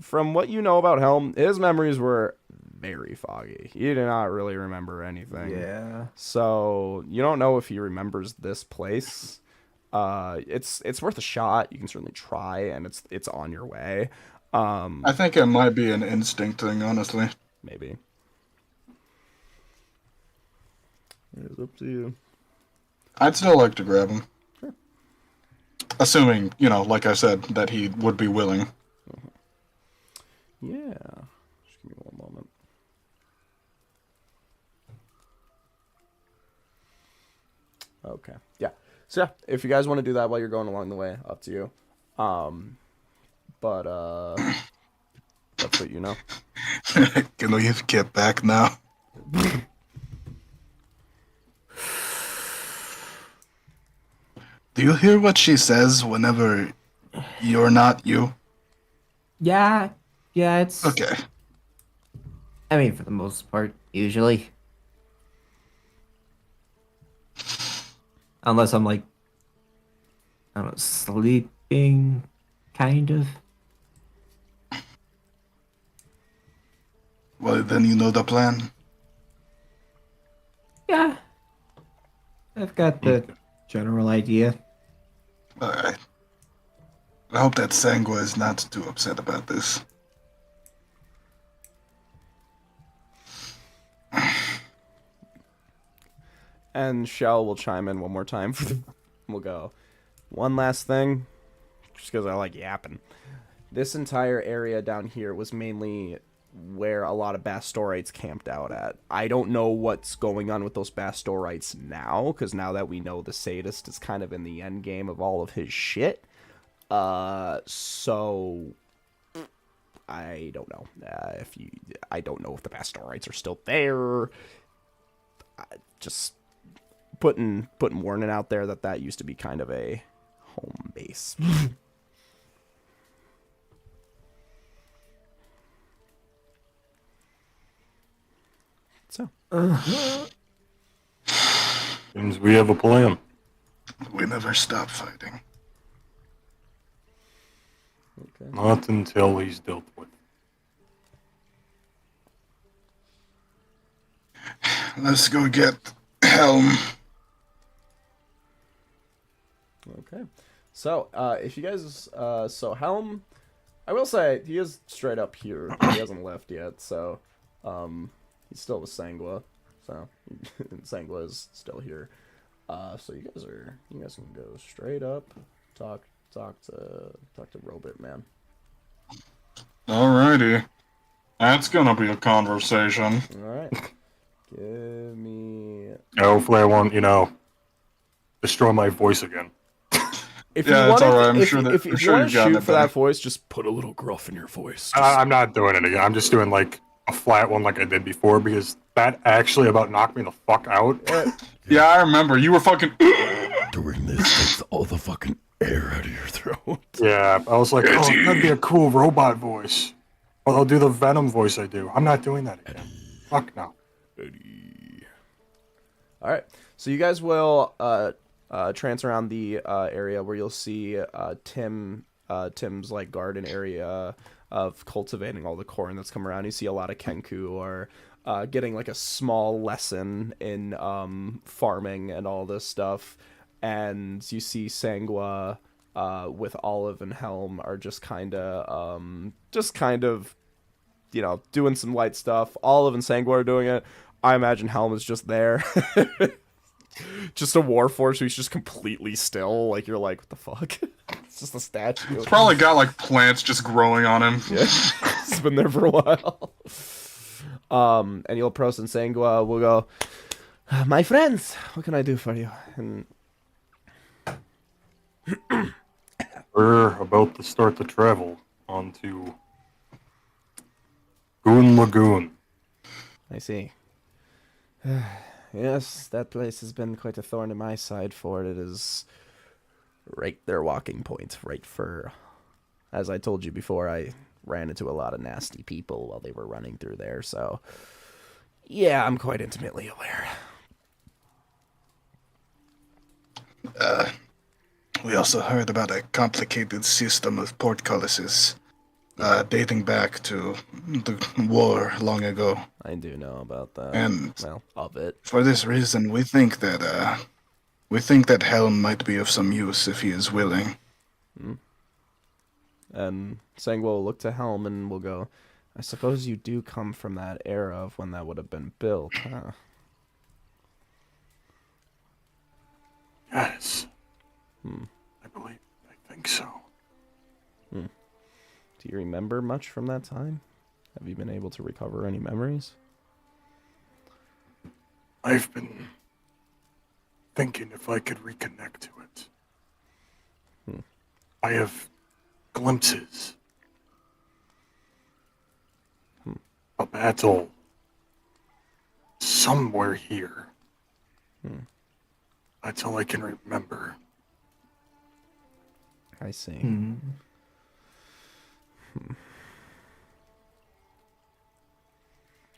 from what you know about Helm, his memories were very foggy. He did not really remember anything. Yeah. So, you don't know if he remembers this place. It's worth a shot. You can certainly try, and it's on your way. I think it might be an instinct thing, honestly. Maybe. It's up to you. I'd still like to grab him. Sure. Assuming, like I said, that he would be willing. Yeah. Just give me one moment. Okay. Yeah. So yeah, if you guys want to do that while you're going along the way, up to you. But that's what you know. Can we get back now? Do you hear what she says whenever you're not you? Yeah, it's. Okay. I mean, for the most part, usually. Unless I'm like, I don't know, sleeping, kind of. Well, then you know the plan. Yeah. I've got the general idea. Alright. I hope that Sangua is not too upset about this. And Shell will chime in one more time. We'll go. One last thing, just because I like yapping. This entire area down here was mainly where a lot of Bastorites camped out at. I don't know what's going on with those Bastorites now, because now that we know the Sadist is kind of in the end game of all of his shit. So I don't know I don't know if the Bastorites are still there. Just putting warning out there that used to be kind of a home base. So Seems we have a plan. We never stop fighting. okay. Not until he's dealt with. Let's go get Helm. Okay. So, if you guys, so Helm, I will say, he is straight up here. He hasn't left yet, so, he's still with Sangua, so, Sangua is still here. So you guys can go straight up, talk to Robert, man. Alrighty. That's gonna be a conversation. Alright. Give me... Hopefully I won't, destroy my voice again. If Yeah, you it's want alright. I'm if sure that- if I'm you sure want you've to gotten shoot it for that better. voice, just put a little gruff in your voice. I'm not doing it again. I'm just doing like a flat one like I did before because that actually about knocked me the fuck out. Yeah, I remember. You were fucking... Doing this takes all the fucking air out of your throat. Yeah, I was like, oh, that'd be a cool robot voice. Or they'll do the Venom voice I do. I'm not doing that again. Fuck no. Alright, so you guys will trance around the area where you'll see Tim's like garden area of cultivating all the corn that's come around. You see a lot of Kenku are getting like a small lesson in farming and all this stuff. And you see Sangua with Olive and Helm are just kind of doing some light stuff. Olive and Sangua are doing it. I imagine Helm is just there. Just a warforged who's just completely still. Like, you're like, what the fuck? It's just a statue. It's probably got, like, plants just growing on him. Yeah. It's been there for a while. And you'll Pros and Sangua will go, My friends, what can I do for you? And We're about to start the travel onto Goon Lagoon. I see. Yes, that place has been quite a thorn in my side, for it is right their walking point, right for. As I told you before, I ran into a lot of nasty people while they were running through there, so yeah, I'm quite intimately aware. We also heard about a complicated system of portcullises dating back to the war long ago. I do know about that. And Well, of it. for this reason, we think that Helm might be of some use if he is willing. And Sangwa will look to Helm and will go, I suppose you do come from that era of when that would have been built, huh? Yes. I think so. Do you remember much from that time? Have you been able to recover any memories? I've been thinking if I could reconnect to it. I have glimpses. A battle somewhere here. That's all I can remember. I see.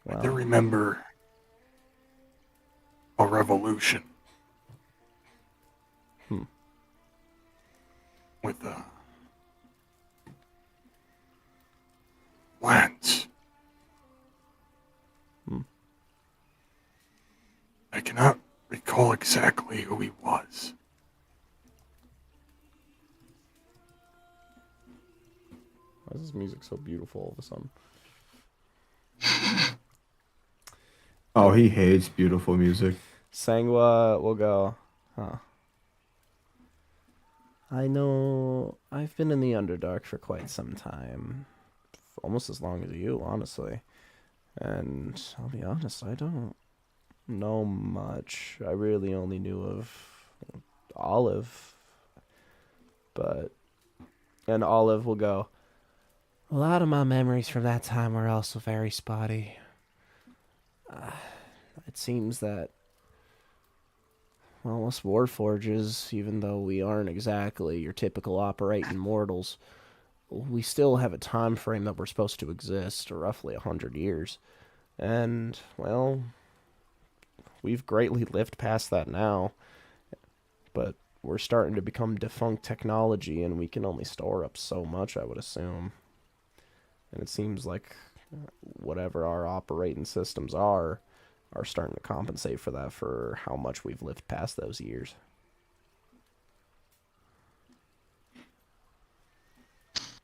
I do remember a revolution. With Lance. I cannot recall exactly who he was. Why is this music so beautiful all of a sudden? Oh, he hates beautiful music. Sangwa will go, huh. I know I've been in the Underdark for quite some time. Almost as long as you, honestly. And I'll be honest, I don't know much. I really only knew of Olive. And Olive will go, a lot of my memories from that time were also very spotty. It seems that, well, us Warforges, even though we aren't exactly your typical operating mortals, we still have a time frame that we're supposed to exist, roughly 100 years. And, well, we've greatly lived past that now. But we're starting to become defunct technology, and we can only store up so much, I would assume. And it seems like whatever our operating systems are starting to compensate for that, for how much we've lived past those years.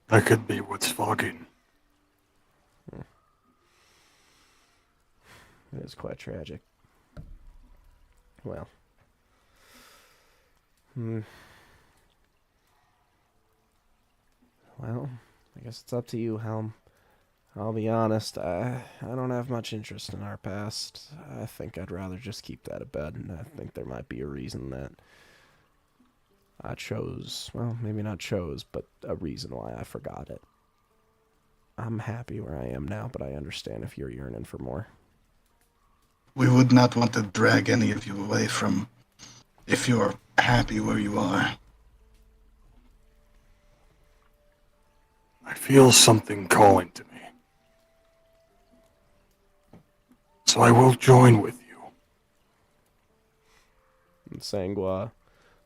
That could be what's fogging. It is quite tragic. Well. Well, I guess it's up to you, Helm. I'll be honest, I don't have much interest in our past. I think I'd rather just keep that abed, and I think there might be a reason that I chose, well, maybe not chose, but a reason why I forgot it. I'm happy where I am now, but I understand if you're yearning for more. We would not want to drag any of you away from if you're happy where you are. I feel something calling to me. So I will join with you. And Sangwa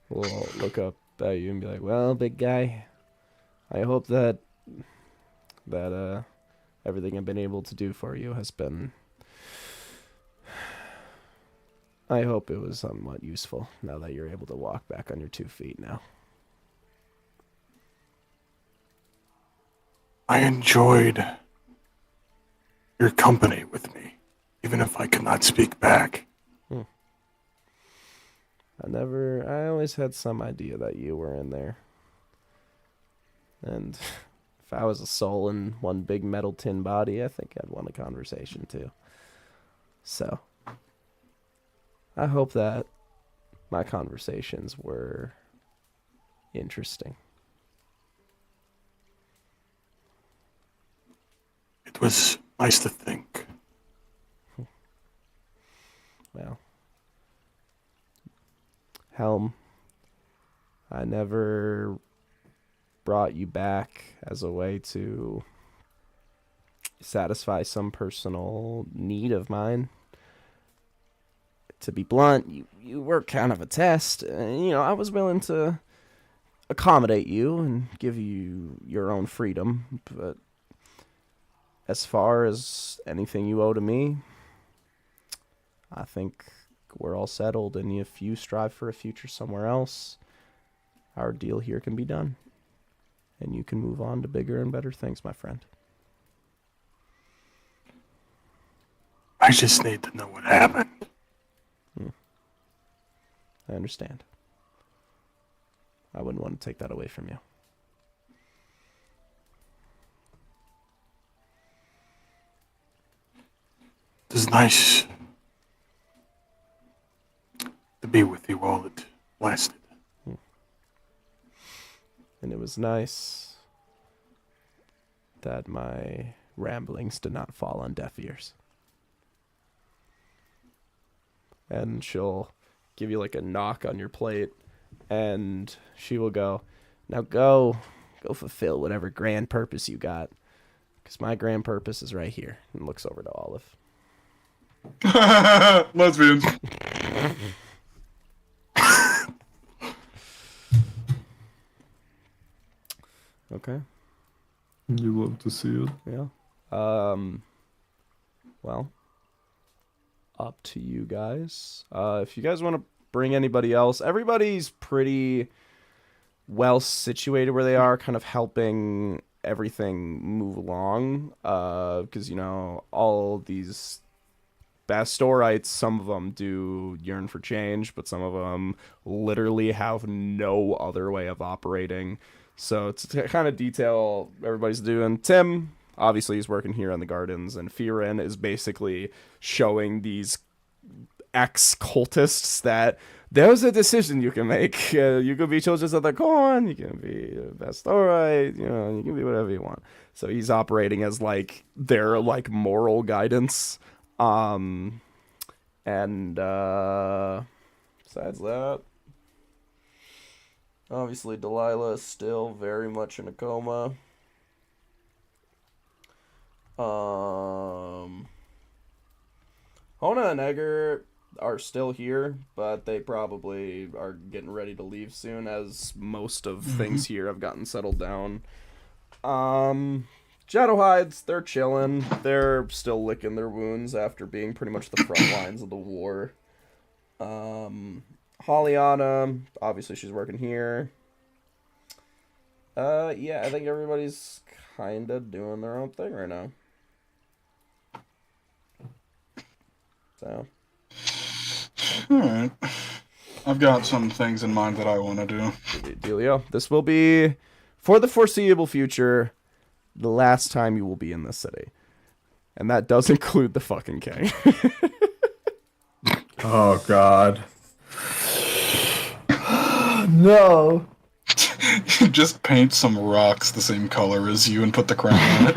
will look up at you and be like, well, big guy, I hope that everything I've been able to do for you has been, I hope it was somewhat useful now that you're able to walk back on your 2 feet now. I enjoyed your company with me, even if I could not speak back. I always had some idea that you were in there. And if I was a soul in one big metal tin body, I think I'd want a conversation too. So, I hope that my conversations were interesting. It was nice to think. Well, Helm, I never brought you back as a way to satisfy some personal need of mine. To be blunt, you were kind of a test. I was willing to accommodate you and give you your own freedom, but as far as anything you owe to me, I think we're all settled, and if you strive for a future somewhere else, our deal here can be done. And you can move on to bigger and better things, my friend. I just need to know what happened. I understand. I wouldn't want to take that away from you. It was nice to be with you while it lasted. And it was nice that my ramblings did not fall on deaf ears. And she'll give you like a knock on your plate, and she will go, now go fulfill whatever grand purpose you got, because my grand purpose is right here. And looks over to Olive. Lesbians. Okay. You love to see it. Yeah. Well, up to you guys. If you guys want to bring anybody else, everybody's pretty well situated where they are, kind of helping everything move along. Because, all these Bastorites, some of them do yearn for change, but some of them literally have no other way of operating. So to kind of detail everybody's doing, Tim, obviously he's working here on the gardens, and Firen is basically showing these ex-cultists that there's a decision you can make. You can be Children of the Corn, you can be a Bastorite, you can be whatever you want. So he's operating as like their like moral guidance. And besides that, obviously Delilah is still very much in a coma. Hona and Egger are still here, but they probably are getting ready to leave soon, as most of things here have gotten settled down. Shadowhides, they're chilling. They're still licking their wounds after being pretty much the front lines of the war. Hollyana, obviously she's working here. Yeah, I think everybody's kind of doing their own thing right now. So. Alright. I've got some things in mind that I want to do. Delio, this will be, for the foreseeable future, the last time you will be in this city. And that does include the fucking king. Oh, God. No. Just paint some rocks the same color as you and put the crown on it.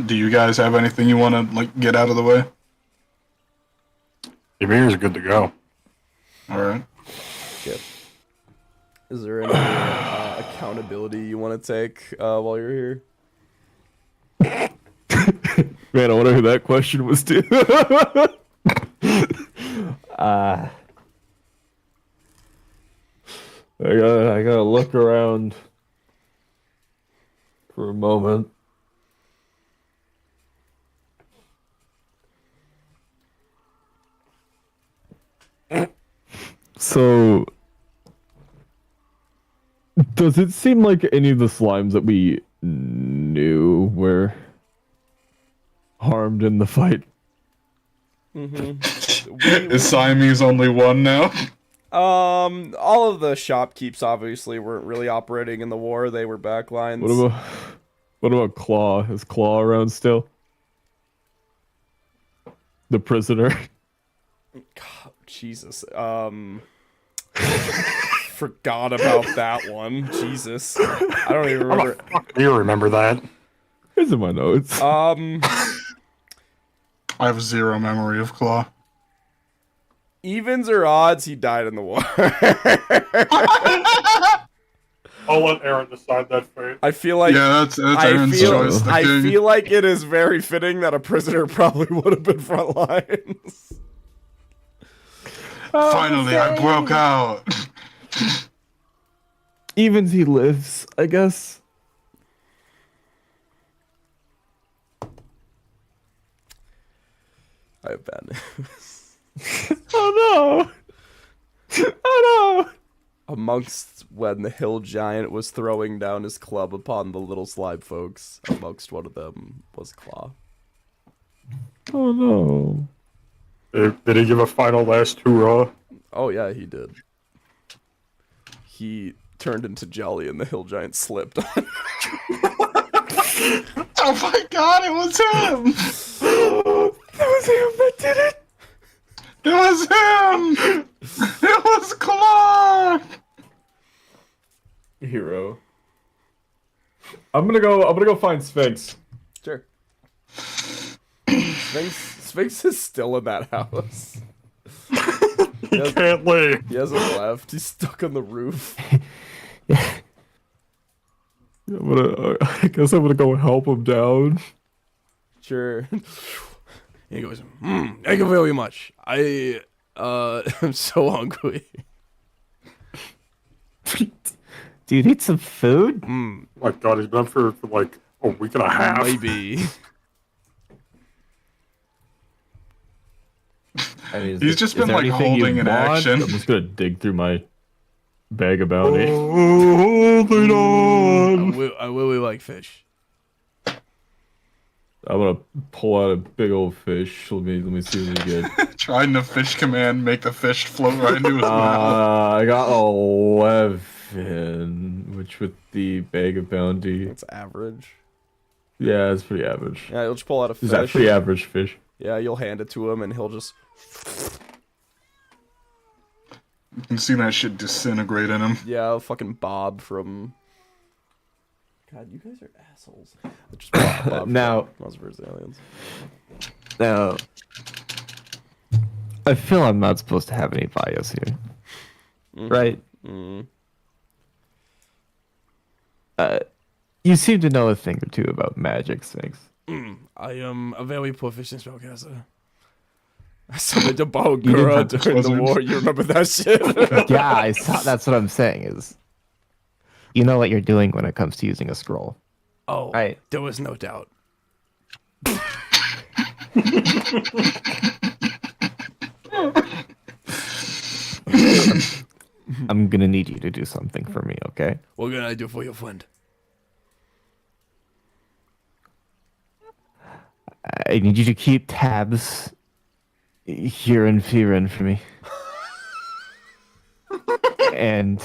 Do you guys have anything you want to get out of the way? Ymir's good to go. All right. Yep. Is there any accountability you want to take while you're here? Man, I wonder who that question was to. I gotta look around for a moment. So, does it seem like any of the slimes that we knew were harmed in the fight? Mm-hmm. Is Siamese only one now? All of the shopkeeps obviously weren't really operating in the war. They were backlines. What about Claw? Is Claw around still? The prisoner. God, Jesus. Forgot about that one. Jesus. I don't even remember. Do you remember that? Here's in my notes. I have zero memory of Claw. Evens or odds, he died in the war. I'll let Aaron decide that fate. I feel like That's Aaron's choice. The I king. feel like it is very fitting that a prisoner probably would have been front lines. Finally, I broke out. Evens he lives, I guess. I have bad news. Oh no! Oh no! Amongst when the hill giant was throwing down his club upon the little slime folks, amongst one of them was Claw. Oh no! Did he give a final last hoorah? Oh yeah, he did. He turned into jelly and the hill giant slipped on. Oh my god, it was him! That was him that did it! It was him! It was Claw! Hero. I'm gonna go find Sphinx. Sure. Sphinx is still in that house. He can't leave. He hasn't left. He's stuck on the roof. I guess I'm gonna go help him down. Sure. He goes, thank you very much. I am so hungry. Do you need some food? Oh my god, he's been for like a week and a half. Maybe. I mean, He's just been, like, holding an action. I'm just gonna dig through my bag of bounty. Oh, hold it on. I will like fish. I'm gonna pull out a big old fish. Let me see what we get. Trying to fish command, make the fish float right into his mouth. I got 11, which with the bag of bounty. It's average. Yeah, it's pretty average. Yeah, you'll just pull out a fish. Is that pretty average fish? Yeah, you'll hand it to him and he'll just... You can see that shit disintegrate in him. Yeah, fucking Bob from... God, you guys are assholes. Just Bob Now- from Monster vs. Aliens. No. I feel I'm not supposed to have any bias here. Right? You seem to know a thing or two about magic, Sphinx. I am a very proficient spellcaster. I summoned a bow didn't girl have during the wizards. war. You remember that shit? Yeah, I saw, that's what I'm saying is you know what you're doing when it comes to using a scroll. Oh, Right. there was no doubt. I'm gonna need you to do something for me, okay? What can I do for your friend? I need you to keep tabs here and Firen for me. And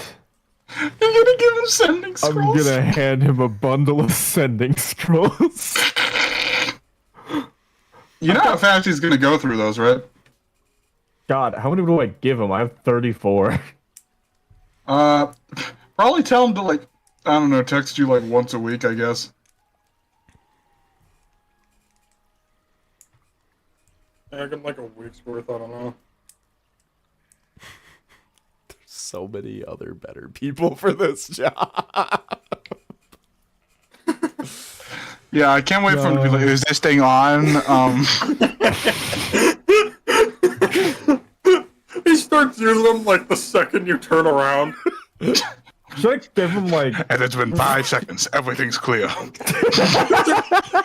You're gonna give him sending I'm scrolls? gonna hand him a bundle of sending scrolls. You know how fast he's gonna go through those, right? God, how many do I give him? I have 34. Probably tell him to, like, I don't know, text you like once a week, I guess. I got like a week's worth, I don't know. So many other better people for this job. Yeah, I can't wait for him to be like, is this thing on? He starts using them like the second you turn around. Should I give him like... And it's been 5 seconds. Everything's clear.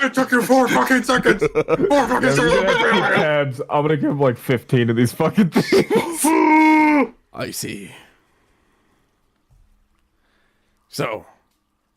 It took you 4 fucking seconds. 4 fucking Yeah, we're gonna have to keep seconds. tabs. I'm gonna give him like 15 of these fucking things. I see. So,